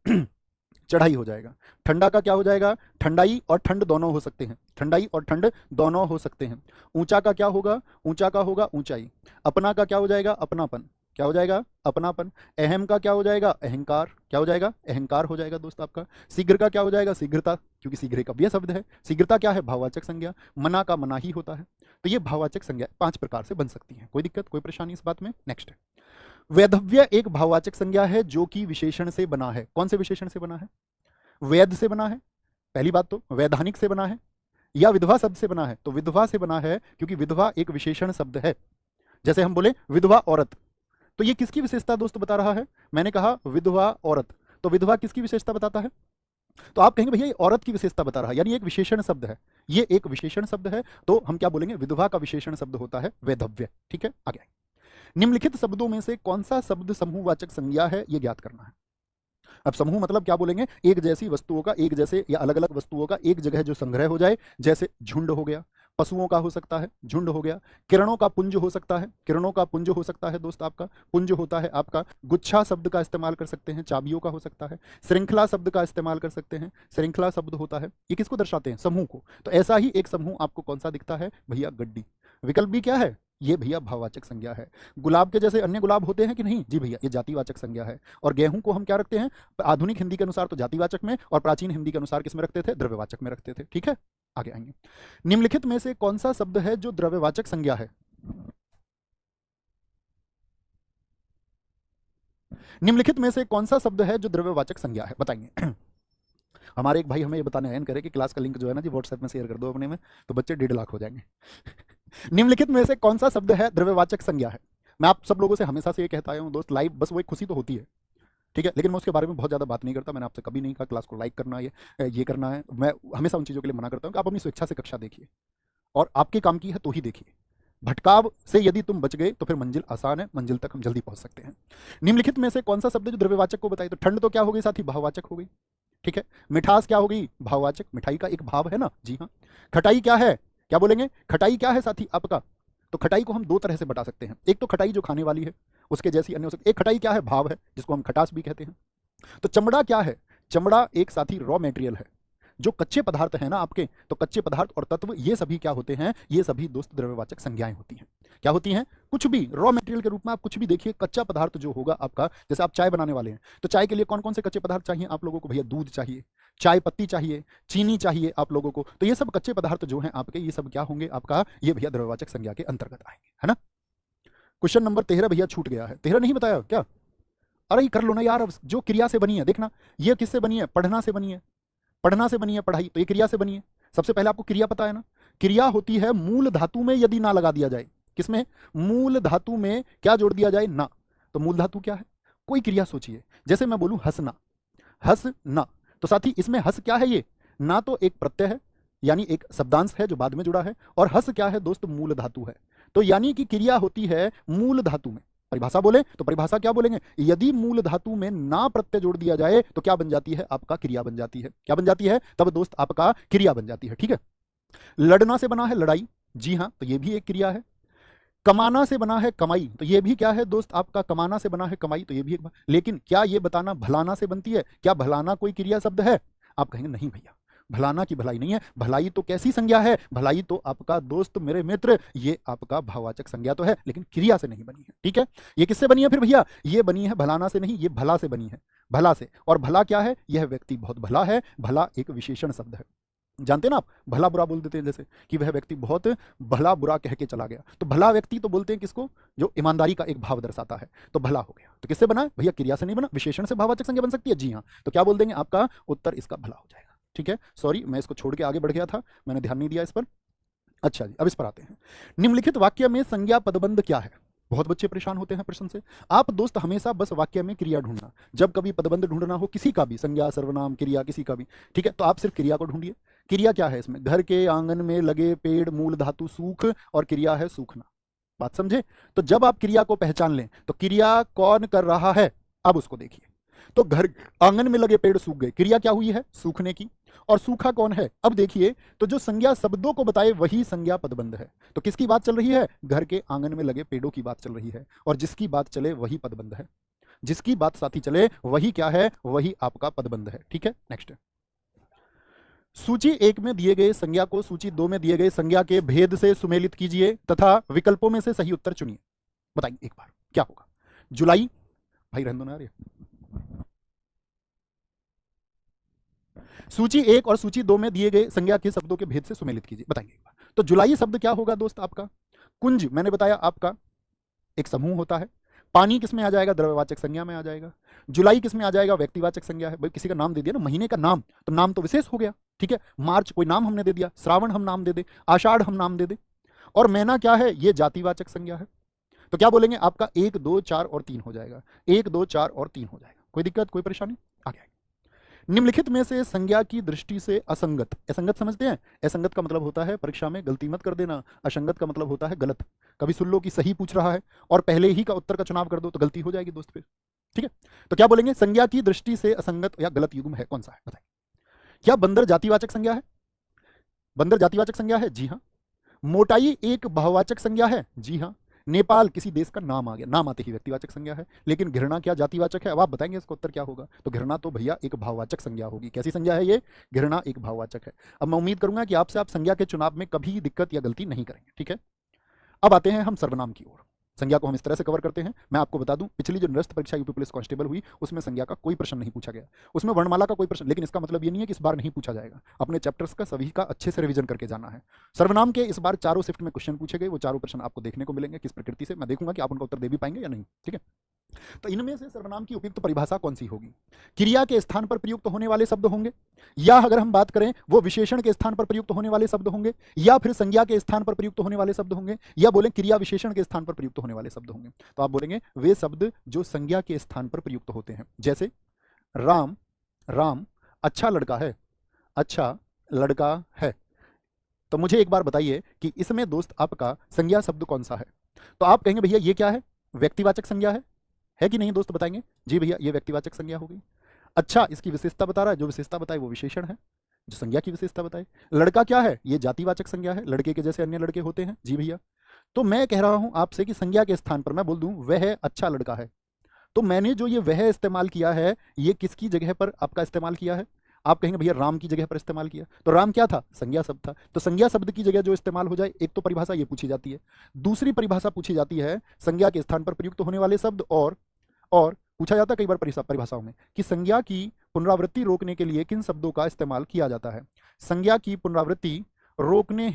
चढ़ाई हो जाएगा। ठंडा का क्या हो जाएगा, ठंडाई और ठंड दोनों हो सकते हैं, ठंडाई और ठंड दोनों हो सकते हैं। ऊंचा का क्या होगा, ऊंचा का होगा ऊंचाई। अपना का क्या हो जाएगा, अपनापन, क्या हो जाएगा, अपनापन। अहम का क्या हो जाएगा, अहंकार, क्या हो जाएगा, अहंकार हो जाएगा दोस्त आपका। शीघ्र का क्या हो जाएगा, शीघ्रता, क्योंकि शीघ्र एक अव्यय शब्द है। शीघ्रता क्या है, भाववाचक संज्ञा। मना का मना ही होता है। तो ये भाववाचक संज्ञा 5 प्रकार से बन सकती है। कोई दिक्कत, कोई परेशानी इस बात में। नेक्स्ट है वैधव्य, एक भाववाचक संज्ञा है जो कि विशेषण से बना है। कौन से विशेषण से बना है, वैध से बना है, पहली बात तो वैधानिक से बना है, या विधवा शब्द से बना है। तो विधवा से बना है क्योंकि विधवा एक विशेषण शब्द है। जैसे हम बोले विधवा औरत, तो ये किसकी विशेषता दोस्त बता रहा है, मैंने कहा विधवा औरत, तो विधवा किसकी विशेषता बताता है, तो आप कहेंगे भैया ये औरत की विशेषता बता रहा है, यानी एक विशेषण शब्द है, ये एक विशेषण शब्द है। तो हम क्या बोलेंगे, विधवा का विशेषण शब्द होता है वैधव्य, ठीक है। आगे निम्नलिखित शब्दों में से कौन सा शब्द समूहवाचक संज्ञा है, ये ज्ञात करना है। अब समूह मतलब क्या बोलेंगे, एक जैसी वस्तुओं का, एक जैसे या अलग अलग वस्तुओं का एक जगह जो संग्रह हो जाए, जैसे झुंड हो गया, पशुओं का हो सकता है, झुंड हो गया। किरणों का पुंज हो सकता है, किरणों का पुंज हो सकता है दोस्त आपका, पुंज होता है आपका। गुच्छा शब्द का इस्तेमाल कर सकते हैं, चाबियों का हो सकता है। श्रृंखला शब्द का इस्तेमाल कर सकते हैं, श्रृंखला शब्द होता है। ये किसको दर्शाते हैं, समूह को। तो ऐसा ही एक समूह आपको कौन सा दिखता है भैया, गड्डी। विकल्प भी क्या है, ये भैया भाववाचक संज्ञा है। गुलाब के जैसे अन्य गुलाब होते हैं कि नहीं, जी भैया ये जातिवाचक संज्ञा है। और गेहूं को हम क्या रखते हैं, आधुनिक हिंदी के अनुसार तो जातिवाचक में, और प्राचीन हिंदी के अनुसार किस में रखते थे, द्रव्यवाचक में रखते थे, ठीक है। आगे आएंगे, निम्नलिखित में से कौन सा शब्द है जो द्रव्यवाचक संज्ञा है। निम्नलिखित में से कौन सा शब्द है जो द्रव्यवाचक संज्ञा है, बताएंगे। हमारे एक भाई हमें ये बताने आयन करे कि क्लास का लिंक जो है ना जी व्हाट्सएप में शेयर कर दो अपने में, तो बच्चे 1.5 लाख हो जाएंगे। निम्नलिखित में से कौन सा शब्द है द्रव्यवाचक संज्ञा है। मैं आप सब लोगों से हमेशा से ये कहता आया हूं दोस्त, लाइव बस वो एक खुशी तो होती है, ठीक है, लेकिन मैं उसके बारे में बहुत ज़्यादा बात नहीं करता। मैंने आपसे कभी नहीं कहा क्लास को लाइक करना है, ये करना है। मैं हमेशा उन चीज़ों के लिए मना करता हूँ कि आप अपनी स्वेच्छा से कक्षा देखिए, और आपके काम की है तो ही देखिए। भटकाव से यदि तुम बच गए तो फिर मंजिल आसान है, मंजिल तक हम जल्दी पहुंच सकते हैं। निम्नलिखित में से कौन सा शब्द जो द्रव्यवाचक को बताए, तो ठंड तो क्या हो गई साथी, भाववाचक हो गई, ठीक है। मिठास क्या हो गई, भाववाचक, मिठाई का एक भाव है ना, जी हाँ। खटाई क्या है, क्या बोलेंगे, खटाई क्या है साथी आपका, तो खटाई को हम 2 तरह से बता सकते हैं। एक तो खटाई जो खाने वाली है, उसके जैसी अन्य हो सकती। एक खटाई क्या है, भाव है, जिसको हम खटास भी कहते हैं। तो चमड़ा क्या है, चमड़ा एक साथी रॉ मटेरियल है, जो कच्चे पदार्थ है ना आपके, तो कच्चे पदार्थ और तत्व ये सभी क्या होते हैं, ये सभी दोस्त द्रव्यवाचक संज्ञाएं होती हैं। क्या होती हैं, कुछ भी रॉ मटेरियल के रूप में आप कुछ भी देखिए, कच्चा पदार्थ जो होगा आपका, जैसे आप चाय बनाने वाले हैं, तो चाय के लिए कौन कौन से कच्चे पदार्थ चाहिए आप लोगों को, भैया दूध चाहिए, चाय पत्ती चाहिए, चीनी चाहिए आप लोगों को। तो ये सब कच्चे पदार्थ जो हैं आपके, ये सब क्या होंगे आपका, ये भैया द्रव्यवाचक संज्ञा के अंतर्गत आएंगे, है ना। क्वेश्चन नंबर 13 भैया छूट गया है, 13 नहीं बताया क्या, अरे कर लो ना यार। अब जो क्रिया से बनी है देखना, ये किससे बनी है, पढ़ना से बनी है, पढ़ना से बनी है पढ़ाई, तो ये क्रिया से बनी है। सबसे पहले आपको क्रिया पता है ना, क्रिया होती है मूल धातु में यदि ना लगा दिया जाए, किसमें, मूल धातु में क्या जोड़ दिया जाए, ना। तो मूल धातु क्या है, कोई क्रिया सोचिए, जैसे मैं बोलूं हंसना, हंस ना, तो साथी इसमें हंस क्या है, ये ना तो एक प्रत्यय है, यानी एक शब्दांश है जो बाद में जुड़ा है, और हंस क्या है दोस्त, मूल धातु है। तो यानी कि क्रिया होती है मूल धातु में। परिभाषा बोले तो परिभाषा क्या बोलेंगे, यदि मूल धातु में ना प्रत्यय जोड़ दिया जाए तो क्या बन जाती है, आपका क्रिया बन जाती है। क्या बन जाती है, तब दोस्त आपका क्रिया बन जाती है, ठीक है। लड़ना से बना है लड़ाई, जी हाँ, तो ये भी एक क्रिया है। कमाना से बना है कमाई, तो ये भी क्या है दोस्त आपका, कमाना से बना है कमाई, तो ये भी एक। लेकिन क्या ये बताना भलाना से बनती है, क्या भलाना कोई क्रिया शब्द है, आप कहेंगे नहीं भैया, भलाना की भलाई नहीं है। भलाई तो कैसी संज्ञा है, भलाई तो आपका दोस्त मेरे मित्र, ये आपका भाववाचक संज्ञा तो है, लेकिन क्रिया से नहीं बनी है, ठीक है। ये किससे बनी है फिर भैया, ये बनी है भलाना से नहीं, ये भला से बनी है, भला से। और भला क्या है, यह व्यक्ति बहुत भला है, भला एक विशेषण शब्द है। जानते ना आप, भला बुरा बोल देते हैं, जैसे कि वह व्यक्ति बहुत भला बुरा कह के चला गया, तो भला व्यक्ति तो बोलते हैं किसको, जो ईमानदारी का एक भाव दर्शाता है, तो भला हो गया। तो किससे बना है भैया, क्रिया से नहीं बना, विशेषण से भाववाचक संज्ञा बन सकती है, जी हाँ। तो क्या बोल देंगे, आपका उत्तर इसका भला हो जाएगा, ठीक है। सॉरी मैं इसको छोड़ के आगे बढ़ गया था, मैंने ध्यान नहीं दिया इस पर। अच्छा जी, अब इस पर आते हैं। निम्नलिखित वाक्य में संज्ञा पदबंध क्या है, बहुत बच्चे परेशान होते हैं प्रश्न से। आप दोस्त हमेशा बस वाक्य में क्रिया ढूंढना, जब कभी पदबंध ढूंढना हो किसी का भी, संज्ञा सर्वनाम क्रिया किसी का भी, ठीक है, तो आप सिर्फ क्रिया को ढूंढिए। क्रिया क्या है इसमें, घर के आंगन में लगे पेड़, मूल धातु सूख, और क्रिया है सूखना। बात समझे? तो जब आप क्रिया को पहचान लें तो क्रिया कौन कर रहा है अब उसको देखिए। तो घर आंगन में लगे पेड़ सूख गए, क्रिया क्या हुई है, सूखने की। और सूखा कौन है अब देखिए, तो जो संज्ञा शब्दों को बताए वही संज्ञा पदबंध है। तो किसकी बात चल रही है, घर के आंगन में लगे पेड़ों की बात चल रही है, और जिसकी बात चले वही पदबंध है। जिसकी बात साथी चले वही क्या है, वही आपका पदबंध है। ठीक है, नेक्स्ट। सूची 1 में दिए गए संज्ञा को सूची 2 में दिए गए संज्ञा के भेद से सुमेलित कीजिए तथा विकल्पों में से सही उत्तर चुनिए। बताइए एक बार क्या होगा। जुलाई, भाई रहने दो ना यार, सूची 1 और सूची 2 में दिए गए संज्ञा के शब्दों के भेद से सुमेलित कीजिए। बताइए एक बार। तो जुलाई शब्द क्या होगा दोस्त आपका, कुंज मैंने बताया आपका एक समूह होता है। पानी किस में आ जाएगा, द्रव्यवाचक संज्ञा में आ जाएगा। जुलाई किस में आ जाएगा, व्यक्तिवाचक संज्ञा है। भाई किसी का नाम दे दिया ना, महीने का नाम, तो नाम तो विशेष हो गया। ठीक है, मार्च कोई नाम हमने दे दिया, श्रावण हम नाम दे दे, आषाढ़ हम नाम दे दे। और महीना क्या है, ये जातिवाचक संज्ञा है। तो क्या बोलेंगे आपका 1 2 4 और 3 हो जाएगा, 1 2 4 और 3 हो जाएगा। कोई दिक्कत, कोई परेशानी? आगे निम्नलिखित में से संज्ञा की दृष्टि से असंगत, असंगत समझते हैं? असंगत का मतलब होता है परीक्षा में गलती मत कर देना, असंगत का मतलब होता है गलत। कभी सुन लो कि सही पूछ रहा है और पहले ही का उत्तर का चुनाव कर दो तो गलती हो जाएगी दोस्त फिर। ठीक है, तो क्या बोलेंगे, संज्ञा की दृष्टि से असंगत या गलत युग्म है कौन सा है, बताइए। क्या बंदर जातिवाचक संज्ञा है? बंदर जातिवाचक संज्ञा है, जी हाँ। मोटाई एक भाववाचक संज्ञा है, जी हाँ। नेपाल किसी देश का नाम आ गया, नाम आते ही व्यक्तिवाचक संज्ञा है। लेकिन घृणा क्या जातिवाचक है? अब आप बताएंगे इसका उत्तर क्या होगा। तो घृणा तो भैया एक भाववाचक संज्ञा होगी। कैसी संज्ञा है ये, घृणा एक भाववाचक है। अब मैं उम्मीद करूंगा कि आपसे आप संज्ञा के चुनाव में कभी दिक्कत या गलती नहीं करेंगे। ठीक है, अब आते हैं हम सर्वनाम की ओर। संज्ञा को हम इस तरह से कवर करते हैं। मैं आपको बता दूं, पिछली जो निरस्त परीक्षा यूपी पुलिस कांस्टेबल हुई उसमें संज्ञा का कोई प्रश्न नहीं पूछा गया, उसमें वर्णमाला का कोई प्रश्न, लेकिन इसका मतलब ये नहीं है कि इस बार नहीं पूछा जाएगा। अपने चैप्टर्स का सभी का अच्छे से रिवीजन करके जाना है। सर्वनाम के इस बार चारों शिफ्ट में क्वेश्चन पूछे गए, वो चारों प्रश्न आपको देखने को मिलेंगे किस प्रकृति से, मैं देखूंगा कि आप उनका उत्तर दे भी पाएंगे या नहीं। ठीक है, तो इनमें से सर्वनाम की उपयुक्त परिभाषा कौन सी होगी? क्रिया के स्थान पर प्रयुक्त होने वाले शब्द होंगे, या अगर हम बात करें वो विशेषण के स्थान पर प्रयुक्त होने वाले शब्द होंगे, या फिर संज्ञा के स्थान पर प्रयुक्त होने वाले शब्द होंगे, या बोले क्रिया विशेषण के स्थान पर प्रयुक्त होने वाले शब्द होंगे। तो आप बोलेंगे वे शब्द जो संज्ञा के स्थान पर प्रयुक्त होते हैं, जैसे राम, राम अच्छा लड़का है, अच्छा लड़का है। तो मुझे एक बार बताइए कि इसमें दोस्त आपका संज्ञा शब्द कौन सा है? तो आप कहेंगे भैया ये क्या है, व्यक्तिवाचक संज्ञा है कि नहीं दोस्त, बताएंगे। जी भैया ये व्यक्तिवाचक संज्ञा हो गई। अच्छा, इसकी विशेषता बता रहा है, जो विशेषता बताए वो विशेषण है, जो संज्ञा की विशेषता बताए। लड़का क्या है, ये जातिवाचक संज्ञा है, लड़के के जैसे अन्य लड़के होते हैं। जी भैया, तो मैं कह रहा हूं आपसे कि संज्ञा के स्थान पर मैं बोल दूं वह अच्छा लड़का है, तो मैंने जो ये वह इस्तेमाल किया है ये किसकी जगह पर आपका इस्तेमाल किया है? आप कहेंगे भैया राम की जगह पर इस्तेमाल किया। तो राम क्या था, संज्ञा शब्द था। तो संज्ञा शब्द की जगह जो इस्तेमाल हो जाए, एक तो परिभाषा ये पूछी जाती है, दूसरी परिभाषा पूछी जाती है संज्ञा के स्थान पर प्रयुक्त होने वाले शब्द, और पूछा जाता है कई बार परिभाषाओं में कि संज्ञा की पुनरावृत्ति रोकने के लिए किन शब्दों का इस्तेमाल किया जाता है। संज्ञा की पुनरावृत्ति रोकने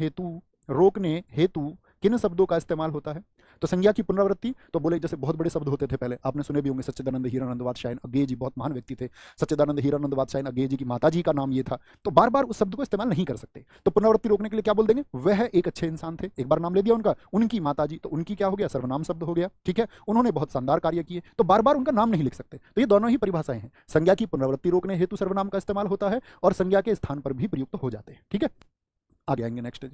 हेतु किन शब्दों का इस्तेमाल होता है? तो संज्ञा की पुनरावृत्ति, तो बोले जैसे बहुत बड़े शब्द होते थे पहले, आपने सुने भी होंगे, सच्चिदानंद हीरानंद वात्स्यायन अज्ञेय जी बहुत महान व्यक्ति थे। सच्चिदानंद हीरानंद वात्स्यायन अज्ञेय जी की माता जी का नाम ये था, तो बार बार उस शब्द को इस्तेमाल नहीं कर सकते। तो पुनरावृत्ति रोकने के लिए क्या बोल देंगे, वह एक अच्छे इंसान थे, एक बार नाम ले दिया उनका, उनकी माता जी, तो उनकी क्या हो गया, सर्वनाम शब्द हो गया। ठीक है, उन्होंने बहुत शानदार कार्य किए, तो बार बार उनका नाम नहीं लिख सकते। तो ये दोनों ही परिभाषाएं हैं, संज्ञा की पुनरावृत्ति रोकने हेतु सर्वनाम का इस्तेमाल होता है और संज्ञा के स्थान पर भी प्रयुक्त हो जाते हैं। ठीक है, आगे आएंगे नेक्स्ट।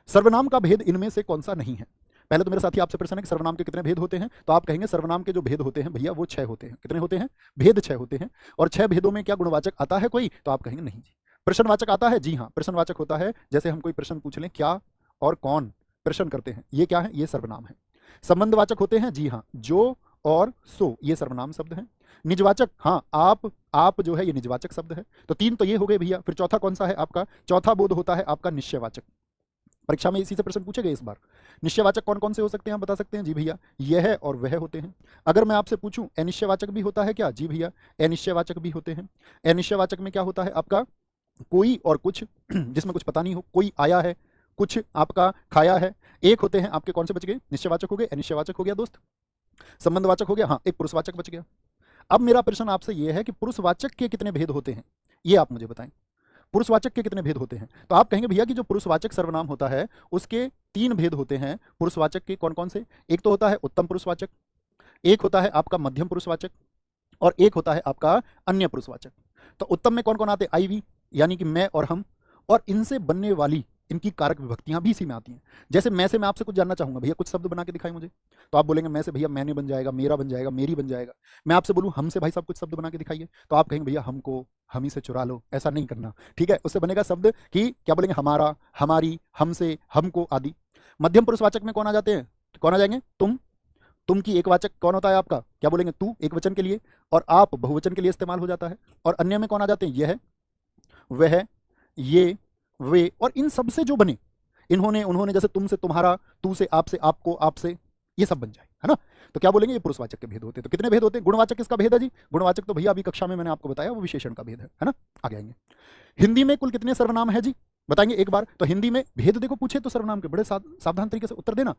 सर्वनाम का भेद इनमें से कौन सा नहीं है? पहले तो मेरे साथी आपसे प्रश्न है कि सर्वनाम के कितने भेद होते हैं? तो आप कहेंगे सर्वनाम के जो भेद होते हैं भैया वो 6 होते हैं। कितने होते हैं? भेद 6 होते हैं। और 6 भेदों में क्या गुणवाचक आता है कोई? तो आप कहेंगे नहीं जी। प्रश्नवाचक आता है? जी हाँ, प्रश्नवाचक होता है। जैसे हम कोई प्रश्न पूछ लें, क्या और कौन प्रश्न करते हैं, ये क्या है? ये सर्वनाम है। संबंधवाचक होते हैं? जी हाँ, जो और सो ये सर्वनाम शब्द हैं। निजवाचक, हाँ आप जो है ये निजवाचक शब्द है। तो 3 तो ये हो गए भैया। फिर चौथा कौन सा है आपका? चौथा बोध होता है आपका निश्चयवाचक। परीक्षा में इसी से प्रश्न पूछे गए इस बार। निश्चयवाचक कौन कौन से हो सकते हैं आप बता सकते हैं? जी भैया यह और वह होते हैं। अगर मैं आपसे पूछूं अनिश्चयवाचक भी होता है क्या? जी भैया अनिश्चयवाचक भी होते हैं। अनिश्चयवाचक में क्या होता है आपका? कोई और कुछ जिसमें कुछ पता नहीं हो, कोई आया है, कुछ आपका खाया है। एक होते हैं आपके, कौन से बच गए? निश्चयवाचक हो गए, अनिश्चयवाचक हो गया दोस्त, संबंधवाचक हो गया, हाँ एक पुरुषवाचक बच गया। अब मेरा प्रश्न आपसे यह है कि पुरुषवाचक के कितने भेद होते हैं, ये आप मुझे बताएं। पुरुषवाचक के कितने भेद होते हैं? तो आप कहेंगे भैया कि जो पुरुषवाचक सर्वनाम होता है उसके तीन भेद होते हैं पुरुषवाचक के, कौन कौन से? एक तो होता है उत्तम पुरुषवाचक, एक होता है आपका मध्यम पुरुषवाचक, और एक होता है आपका अन्य पुरुषवाचक। तो उत्तम में कौन कौन आते हैं? आई वी, यानी कि मैं और हम, और इनसे बनने वाली इनकी कारक विभक्तियां भी इसी में आती हैं। जैसे मैं से मैं आपसे कुछ जानना चाहूंगा, भैया कुछ शब्द बना के दिखाई मुझे, तो आप बोलेंगे मैं से भैया मैंने बन जाएगा, मेरा बन जाएगा, मेरी बन जाएगा। मैं आपसे बोलूं हम से भाई साहब कुछ शब्द बना के दिखाइए, तो आप कहेंगे भैया हमको, हम ही से चुरा लो, ऐसा नहीं करना, ठीक है? उससे बनेगा शब्द कि क्या बोलेंगे? हमारा, हमारी, हमसे, हमको आदि। मध्यम पुरुषवाचक में कौन आ जाते हैं? कौन आ जाएंगे? तुम की एकवाचक कौन होता है आपका? क्या बोलेंगे? तू एक वचन के लिए, और आप बहुवचन के लिए इस्तेमाल हो जाता है। और अन्य में कौन आ जाते हैं? यह, वह, ये, वे, और इन सब से जो बने, इन्होंने, उन्होंने, जैसे तुम से तुम्हारा, तू से आपसे, आपको, आपसे, ये सब बन जाए, है ना? तो क्या बोलेंगे? ये पुरुषवाचक के भेद होते हैं। तो कितने भेद होते हैं? गुणवाचक किसका भेद है जी? गुणवाचक तो भैया अभी कक्षा में मैंने आपको बताया, वो विशेषण का भेद है ना? आगे आएंगे। हिंदी में कुल कितने सर्वनाम है जी? बताएंगे एक बार। तो हिंदी में भेद देखो, पूछे तो सर्वनाम के बड़े सावधान तरीके से उत्तर देना।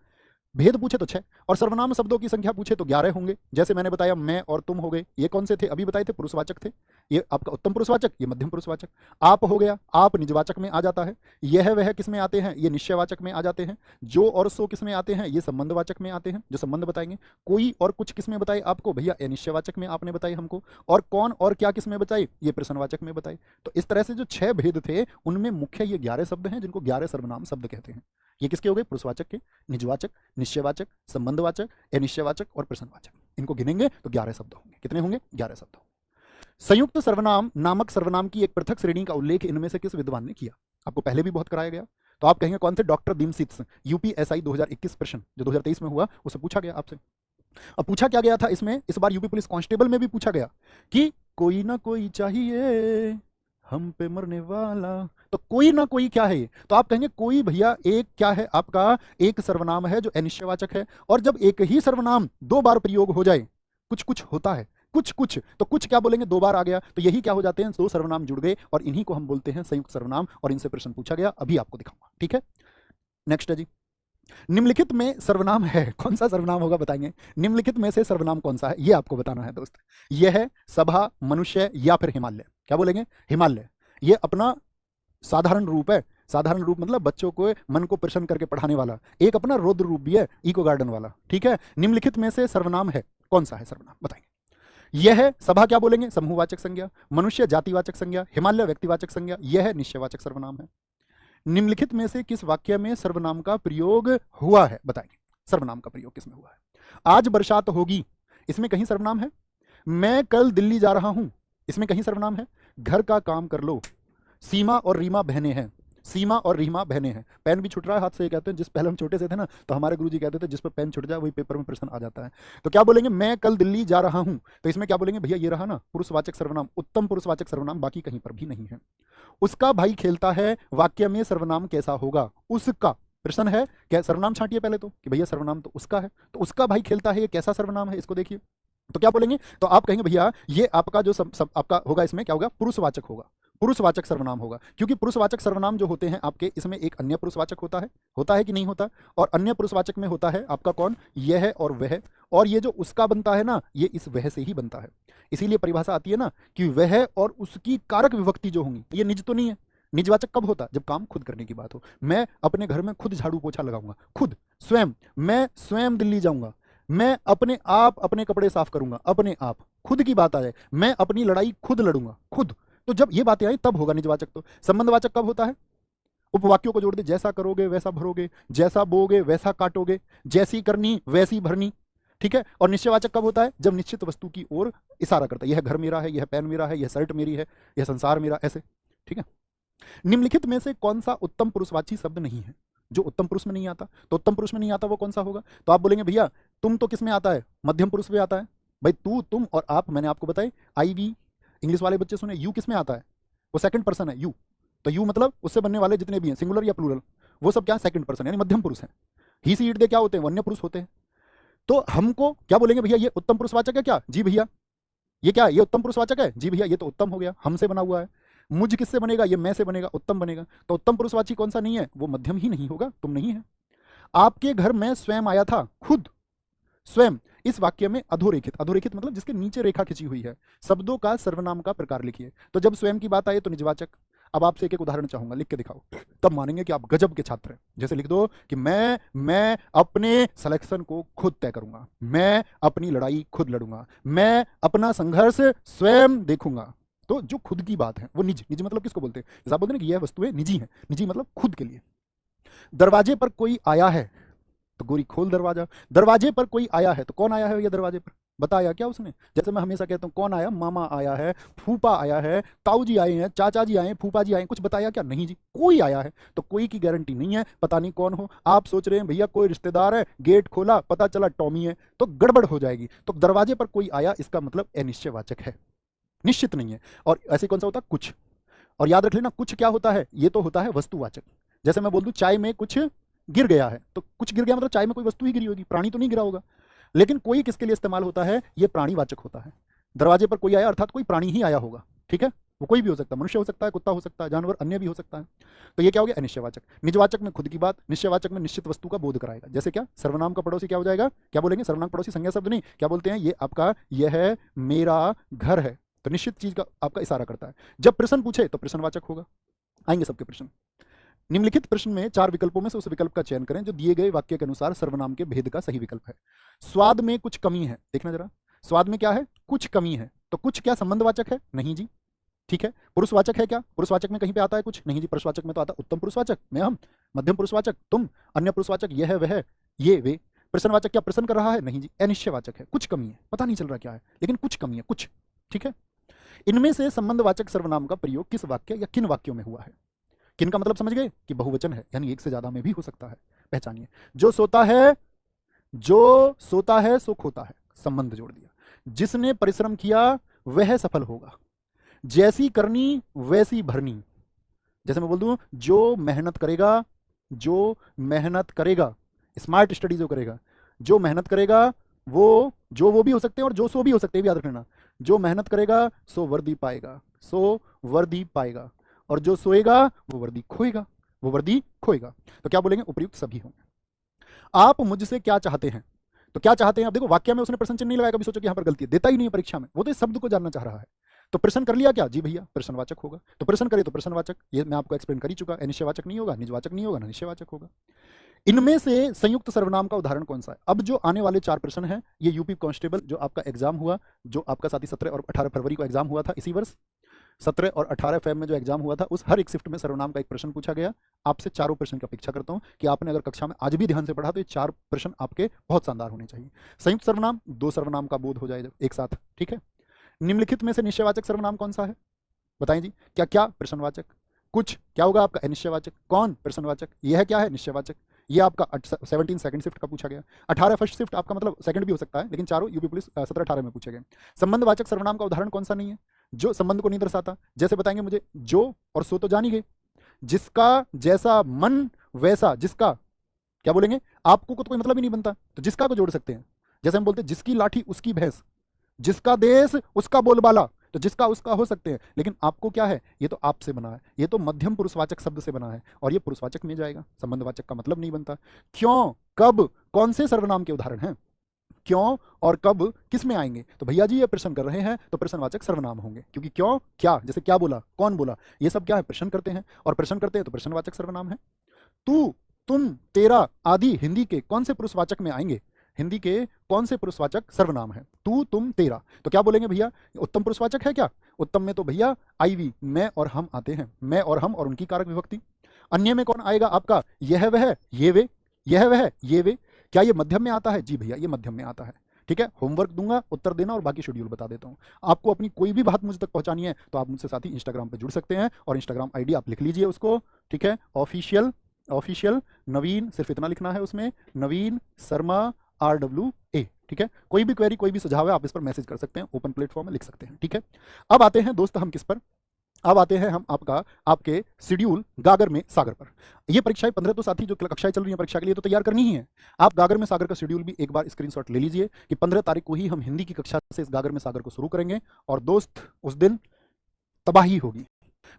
भेद पूछे तो 6, और सर्वनाम शब्दों की संख्या पूछे तो 11 होंगे। जैसे मैंने बताया मैं और तुम हो गए, ये कौन से थे? अभी बताए थे, पुरुषवाचक थे। ये आपका उत्तम पुरुषवाचक, ये मध्यम पुरुषवाचक। आप हो गया, आप निजवाचक में आ जाता है। यह वह किस में आते हैं? ये निश्चयवाचक में आ जाते हैं। जो और सो किस में आते हैं? ये संबंधवाचक में आते हैं, जो संबंध बताएंगे। कोई और कुछ किस में बताए आपको? भैया अनिश्चयवाचक में आपने बताई हमको। और कौन और क्या किस में बताई? ये प्रश्नवाचक में बताई। तो इस तरह से जो 6 भेद थे, उनमें मुख्य ये 11 शब्द हैं, जिनको 11 सर्वनाम शब्द कहते हैं। ये किसके हो गए? पुरुषवाचक के, निजवाचक, निश्चयवाचक, संबंधवाचक, अनिश्चयवाचक और प्रश्नवाचक। इनको गिनेंगे तो 11 शब्द होंगे। कितने होंगे? 11 शब्द होंगे। संयुक्त सर्वनाम नामक सर्वनाम की एक पृथक श्रेणी का उल्लेख इनमें से किस विद्वान ने किया? आपको पहले भी बहुत कराया गया, तो आप कहेंगे कौन थे? डॉक्टर दीमसित्स, यूपीएसआई 2021 प्रश्न जो 2023 में हुआ, उससे पूछा गया आपसे। अब पूछा क्या गया था इसमें? इस बार यूपी पुलिस कांस्टेबल में भी पूछा गया कि कोई ना कोई चाहिए हम पे मरने वाला। तो कोई ना कोई क्या है ये? तो आप कहेंगे कोई भैया एक क्या है आपका? एक सर्वनाम है जो अनिश्चयवाचक है। और जब एक ही सर्वनाम 2 बार प्रयोग हो जाए, कुछ कुछ होता है, कुछ कुछ, तो कुछ क्या बोलेंगे? 2 बार आ गया, तो यही क्या हो जाते हैं? 2 सर्वनाम जुड़ गए, और इन्हीं को हम बोलते हैं संयुक्त सर्वनाम, और इनसे प्रश्न पूछा गया, अभी आपको दिखाऊंगा, ठीक है? नेक्स्ट है जी, निम्नलिखित में सर्वनाम है, कौन सा सर्वनाम होगा बताएंगे? निम्नलिखित में से सर्वनाम कौन सा है, ये आपको बताना है दोस्त। यह है सभा, मनुष्य, या फिर हिमालय। क्या बोलेंगे? हिमालय। ये अपना साधारण रूप है। साधारण रूप मतलब बच्चों को मन को प्रसन्न करके पढ़ाने वाला। एक अपना रौद्र रूप भी है, इको गार्डन वाला, ठीक है? निम्नलिखित में से सर्वनाम है, कौन सा है सर्वनाम बताएंगे? यह है सभा, क्या बोलेंगे? समूहवाचक संज्ञा। मनुष्य जातिवाचक संज्ञा। हिमालय व्यक्तिवाचक संज्ञा। यह है निश्चयवाचक सर्वनाम है। निम्नलिखित में से किस वाक्य में सर्वनाम का प्रयोग हुआ है बताएंगे? सर्वनाम का प्रयोग किसमें हुआ है? आज बरसात होगी, इसमें कहीं सर्वनाम है। मैं कल दिल्ली जा रहा हूं, इसमें कहीं सर्वनाम है। घर का काम कर लो। सीमा और रीमा बहनें हैं। सीमा और रीमा बहनें हैं। पेन भी छुट रहा है हाथ से, ये कहते हैं, जिस पहले हम छोटे से थे ना, तो हमारे गुरुजी कहते थे जिस पर पेन छुट जाए वही पेपर में प्रश्न आ जाता है। तो क्या बोलेंगे? मैं कल दिल्ली जा रहा हूं, तो इसमें क्या बोलेंगे? भैया ये रहा ना पुरुषवाचक सर्वनाम, उत्तम पुरुषवाचक सर्वनाम, बाकी कहीं पर भी नहीं है। उसका भाई खेलता है, वाक्य में सर्वनाम कैसा होगा? उसका। प्रश्न है क्या? सर्वनाम छांटिए पहले तो, कि भैया सर्वनाम तो उसका है, तो उसका भाई खेलता है, ये कैसा सर्वनाम है, इसको देखिए। तो क्या बोलेंगे? तो आप कहेंगे भैया ये आपका जो आपका होगा, इसमें क्या होगा? पुरुषवाचक होगा, पुरुषवाचक सर्वनाम होगा। क्योंकि पुरुषवाचक सर्वनाम जो होते हैं आपके, इसमें एक अन्य पुरुषवाचक होता है कि नहीं होता? और अन्य पुरुषवाचक में होता है आपका कौन? यह और वह। और ये जो उसका बनता है ना, ये इस वह से ही बनता है। इसीलिए परिभाषा आती है ना कि वह और उसकी कारक विभक्ति जो होंगी, ये निज तो नहीं है। निजवाचक कब होता? जब काम खुद करने की बात हो। मैं अपने घर में खुद झाड़ू पोछा लगाऊंगा, खुद, स्वयं। मैं स्वयं दिल्ली जाऊंगा। मैं अपने आप अपने कपड़े साफ करूंगा, अपने आप। खुद की बात आ जाए, मैं अपनी लड़ाई खुद लड़ूंगा, खुद। तो जब ये बातें आई तब होगा निजवाचक। तो संबंधवाचक कब होता है? उपवाक्यों को जोड़ दे, जैसा करोगे वैसा भरोगे, जैसा बोगे वैसा काटोगे, जैसी करनी वैसी भरनी, ठीक है? और निश्चयवाचक कब होता है? जब निश्चित वस्तु की ओर इशारा करता है। यह घर मेरा है, यह पेन मेरा है, यह शर्ट मेरी है, यह संसार मेरा, ऐसे, ठीक है? निम्नलिखित में से कौन सा उत्तम पुरुषवाची शब्द नहीं है, जो उत्तम पुरुष में नहीं आता? तो उत्तम पुरुष में नहीं आता वो कौन सा होगा? तो आप बोलेंगे भैया तुम तो किस में आता है? मध्यम पुरुष में आता है। भाई तू, तुम और आप मैंने आपको बताए। आई वी, इंग्लिश वाले बच्चे सुने, यू किस में आता है? वो सेकंड पर्सन है, यू। तो यू मतलब उससे बनने वाले जितने भी हैं, सिंगुलर या प्लूरल, वो सब क्या? सेकंड पर्सन, यानी मध्यम पुरुष है। ही सी इट दे क्या होते हैं? वन्य पुरुष होते हैं। तो हमको क्या बोलेंगे? भैया ये उत्तम पुरुषवाचक है क्या? जी भैया। ये क्या? ये उत्तम पुरुषवाचक है? जी भैया। ये तो उत्तम हो गया, हमसे बना हुआ है। मुझ किससे बनेगा? ये मैं से बनेगा, उत्तम बनेगा। तो उत्तम पुरुषवाची कौन सा नहीं है? वो मध्यम ही नहीं होगा, तुम नहीं है। आपके घर में स्वयं आया था, खुद, स्वयं। इस वाक्य में अधोरेखित, अधोरेखित मतलब जिसके नीचे रेखा खिंची हुई है, शब्दों का सर्वनाम का प्रकार लिखिए। तो जब स्वयं की बात आए तो निजवाचक, अब आपसे एक एक उदाहरण चाहूंगा, लिख के दिखाओ, तब मानेंगे कि आप गजब के छात्र हैं। जैसे लिख दो कि मैं अपने सिलेक्शन को खुद तय करूंगा, मैं अपनी लड़ाई खुद लड़ूंगा, मैं अपना संघर्ष स्वयं देखूंगा। तो जो खुद की बात है वो निजी, निजी मतलब किसको बोलते हैं? जैसे आप बोलते हैं कि यह वस्तुएं निजी हैं, निजी मतलब खुद के लिए। दरवाजे पर कोई आया है तो गोरी खोल दरवाजा। दरवाजे पर कोई आया है तो कौन आया है भैया दरवाजे पर? बताया क्या उसने? जैसे मैं हमेशा कहता हूं कौन आया, मामा आया है, फूफा आया है, ताऊ जी आए हैं, चाचा जी आए हैं, फूफा जी आए हैं, कुछ बताया क्या? नहीं जी, कोई आया है। तो कोई की गारंटी नहीं है, पता नहीं कौन हो। आप सोच रहे हैं भैया कोई रिश्तेदार है, गेट खोला पता चला टॉमी है, तो गड़बड़ हो जाएगी। तो दरवाजे पर कोई आया इसका मतलब अनिश्चयवाचक है, निश्चित नहीं है। और ऐसे कौन सा होता है? कुछ। और याद रख लेना कुछ क्या होता है, ये तो होता है वस्तुवाचक। जैसे मैं बोल दूं चाय में कुछ गिर गया है, तो कुछ गिर गया मतलब चाय में कोई वस्तु ही गिरी होगी, प्राणी तो नहीं गिरा होगा। लेकिन कोई किसके लिए इस्तेमाल होता है? ये प्राणीवाचक होता है। दरवाजे पर कोई आया अर्थात कोई प्राणी ही आया होगा, ठीक है? वो कोई भी हो सकता है, मनुष्य हो सकता है, कुत्ता हो सकता है, जानवर अन्य भी हो सकता है। तो ये क्या हो गया? अनिश्चयवाचक। निजवाचक में खुद की बात, निश्चयवाचक में निश्चित वस्तु का बोध कराएगा। जैसे क्या? सर्वनाम का पड़ोसी क्या हो जाएगा? क्या बोलेंगे? सर्वनाम पड़ोसी संज्ञा शब्द नहीं, क्या बोलते हैं? ये आपका, यह है मेरा घर है, तो निश्चित चीज का आपका इशारा करता है। जब प्रश्न पूछे तो प्रश्नवाचक होगा। आएंगे सबके प्रश्न। निम्नलिखित प्रश्न में 4 विकल्पों में से उस विकल्प का चयन करें जो दिए गए वाक्य के अनुसार सर्वनाम के भेद का सही विकल्प है। स्वाद में कुछ कमी है, देखना जरा, स्वाद में क्या है? कुछ कमी है। तो कुछ क्या संबंधवाचक है? नहीं जी, ठीक है। पुरुषवाचक है क्या? पुरुषवाचक में कहीं पे आता है कुछ? नहीं जी, पुरुषवाचक में तो आता उत्तम पुरुषवाचक, मैं हम, मध्यम पुरुषवाचक तुम, अन्य पुरुषवाचक यह है वह ये वे। प्रश्नवाचक क्या प्रश्न कर रहा है? नहीं जी, अनिश्चयवाचक है, कुछ कमी है, पता नहीं चल रहा क्या है, लेकिन कुछ कमी है, कुछ, ठीक है। इनमें से संबंधवाचक सर्वनाम का प्रयोग किस वाक्य या किन वाक्यों में हुआ है? किन का मतलब समझ गए कि बहुवचन है, यानी एक से ज्यादा में भी हो सकता है। पहचानिए। जो सोता है सो खोता है, संबंध जोड़ दिया। जिसने परिश्रम किया वह सफल होगा। जैसी करनी वैसी भरनी। जैसे मैं बोल दूं जो मेहनत करेगा, स्मार्ट स्टडी जो करेगा, जो मेहनत करेगा वो भी हो सकते हैं और जो सो भी हो सकते हैं, याद रखना। जो मेहनत करेगा सो वर्दी पाएगा, और जो सोएगा वो वर्दी खोएगा। तो क्या बोलेंगे? उपयुक्त सभी होंगे। आप मुझसे क्या चाहते हैं? तो क्या चाहते हैं? अब देखो वाक्य में उसने प्रश्न चिन्ह नहीं लगाया, कभी सोचो कि यहां पर गलती है, देता ही नहीं है परीक्षा में, वो तो इस शब्द को जानना चाह रहा है। तो प्रश्न कर लिया क्या? जी भैया प्रश्नवाचक होगा। तो प्रश्न करे तो प्रश्नवाचक, ये मैं आपको एक्सप्लेन कर ही चुका। अनिश्चयवाचक नहीं होगा, निजवाचक नहीं होगा, निश्चयवाचक होगा। इनमें से संयुक्त सर्वनाम का उदाहरण कौन सा है? अब जो आने वाले 4 प्रश्न हैं, ये यूपी कांस्टेबल जो आपका एग्जाम हुआ, जो आपका साथी 17 और 18 फरवरी को एग्जाम हुआ था इसी वर्ष, 17 और 18 फेब में जो एग्जाम हुआ था, उस हर एक शिफ्ट में सर्वनाम का एक प्रश्न पूछा गया। आपसे चारों प्रश्न की अपेक्षा करता हूं कि आपने अगर कक्षा में आज भी ध्यान से पढ़ा तो ये 4 प्रश्न आपके बहुत शानदार होने चाहिए। संयुक्त सर्वनाम, 2 सर्वनाम का बोध हो जाए एक साथ, ठीक है। निम्नलिखित में से निश्चयवाचक सर्वनाम कौन सा है? बताएं जी। क्या क्या? प्रश्नवाचक। कुछ क्या होगा आपका? अनिश्चयवाचक। कौन? प्रश्नवाचक। यह क्या है? निश्चयवाचक। ये आपका 17 सेकंड शिफ्ट का पूछा गया। 18 फर्स्ट शिफ्ट आपका मतलब सेकंड भी हो सकता है, लेकिन चारों यूपी पुलिस 17-18 में पूछे गए। संबंधवाचक सर्वनाम का उदाहरण कौन सा नहीं है? जो संबंध को नहीं दर्शाता। जैसे बताएंगे मुझे, जो और सो तो जान ही गए। जिसका जैसा मन वैसा जिसका, क्या बोलेंगे? आपको को तो कोई मतलब ही नहीं बनता, तो जिसका को जोड़ सकते हैं। जैसे हम बोलते हैं जिसकी लाठी उसकी भैंस, जिसका देश उसका बोलबाला, तो जिसका उसका हो सकते हैं, लेकिन आपको क्या है? ये तो आपसे बना है, ये तो मध्यम पुरुषवाचक शब्द से बना है, और ये पुरुषवाचक में जाएगा, संबंधवाचक का मतलब नहीं बनता। क्यों, कब, कौन से सर्वनाम के उदाहरण हैं? क्यों और कब किस में आएंगे? तो भैया जी ये प्रश्न कर रहे हैं तो प्रश्नवाचक सर्वनाम होंगे, क्योंकि क्यों, क्या, जैसे क्या बोला, कौन बोला, ये सब क्या है? प्रश्न करते हैं, और प्रश्न करते हैं तो प्रश्नवाचक सर्वनाम है। तू, तुम, तेरा आदि हिंदी के कौन से पुरुषवाचक में आएंगे? हिंदी के कौन से पुरुषवाचक सर्वनाम है? तू, तुम, तेरा। तो क्या बोलेंगे भैया? उत्तम पुरुषवाचक है क्या? उत्तम में तो भैया आईवी, मैं और हम आते हैं, मैं और हम और उनकी कारक विभक्ति। अन्य में कौन आएगा आपका? यह वह ये वे, यह वह ये वे। क्या ये मध्यम में आता है? जी भैया ये मध्यम में आता है, ठीक है। होमवर्क दूंगा, उत्तर देना, और बाकी शेड्यूल बता देता हूं। आपको अपनी कोई भी बात मुझ तक पहुंचानी है तो आप मुझसे साथ ही इंस्टाग्राम पे जुड़ सकते हैं, और इंस्टाग्राम आईडी आप लिख लीजिए उसको, ठीक है। ऑफिशियल नवीन, सिर्फ इतना लिखना है उसमें, नवीन शर्मा RWA, ठीक है। कोई भी क्वेरी, कोई भी सुझाव है, आप इस पर मैसेज कर सकते हैं, ओपन प्लेटफॉर्म में लिख सकते हैं, ठीक है। अब आते हैं दोस्त हम किस पर? अब आते हैं हम आपके शेड्यूल गागर में सागर पर। ये परीक्षाएं 15 तो साथी जो कक्षाएं चल रही हैं परीक्षा के लिए तो तैयार करनी ही है। आप गागर में सागर का शेड्यूल भी एक बार स्क्रीनशॉट ले लीजिए कि 15 तारीख को ही हम हिंदी की कक्षा से इस गागर में सागर को शुरू करेंगे, और दोस्त उस दिन तबाही होगी।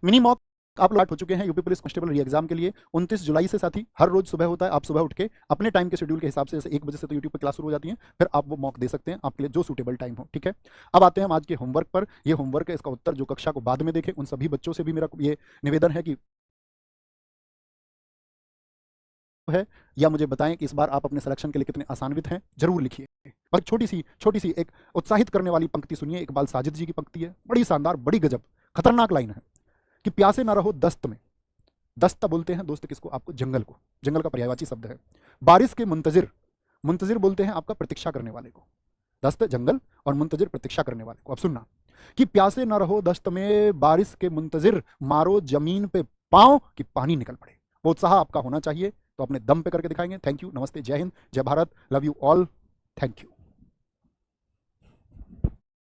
मिनी मॉक आप लोग हो चुके हैं यूपी पुलिस कांस्टेबल री एग्जाम के लिए 29 जुलाई से साथी हर रोज सुबह होता है। आप सुबह उठ के अपने टाइम के शेड्यूल के हिसाब से, जैसे 1 बजे से तो यूट्यूब पर क्लास शुरू हो जाती है, फिर आप वो मॉक दे सकते हैं आपके लिए जो सूटेबल टाइम हो। ठीक है, अब आते हैं हम आज के होमवर्क पर। ये होमवर्क है, इसका उत्तर जो कक्षा को बाद में देखें, उन सभी बच्चों से भी मेरा ये निवेदन है कि है या मुझे बताएं कि इस बार आप अपने सिलेक्शन के लिए कितने आसान्वित हैं, जरूर लिखिए। और छोटी सी एक उत्साहित करने वाली पंक्ति सुनिए, इकबाल साजिद जी की पंक्ति है, बड़ी शानदार, बड़ी गजब, खतरनाक लाइन है कि प्यासे ना रहो दस्त में। दस्त बोलते हैं दोस्त किसको? आपको जंगल को, जंगल का पर्यायवाची शब्द है। बारिश के मुंतजिर, मुंतजिर बोलते हैं आपका प्रतीक्षा करने वाले को। दस्त जंगल और मुंतजिर प्रतीक्षा करने वाले को। अब सुनना कि प्यासे ना रहो दस्त में, बारिश के मुंतजिर, मारो जमीन पे पांव कि पानी निकल पड़े। वो उत्साह आपका होना चाहिए, तो अपने दम पे करके दिखाएंगे। थैंक यू, नमस्ते, जय हिंद, जय Bharat, love you all, thank you.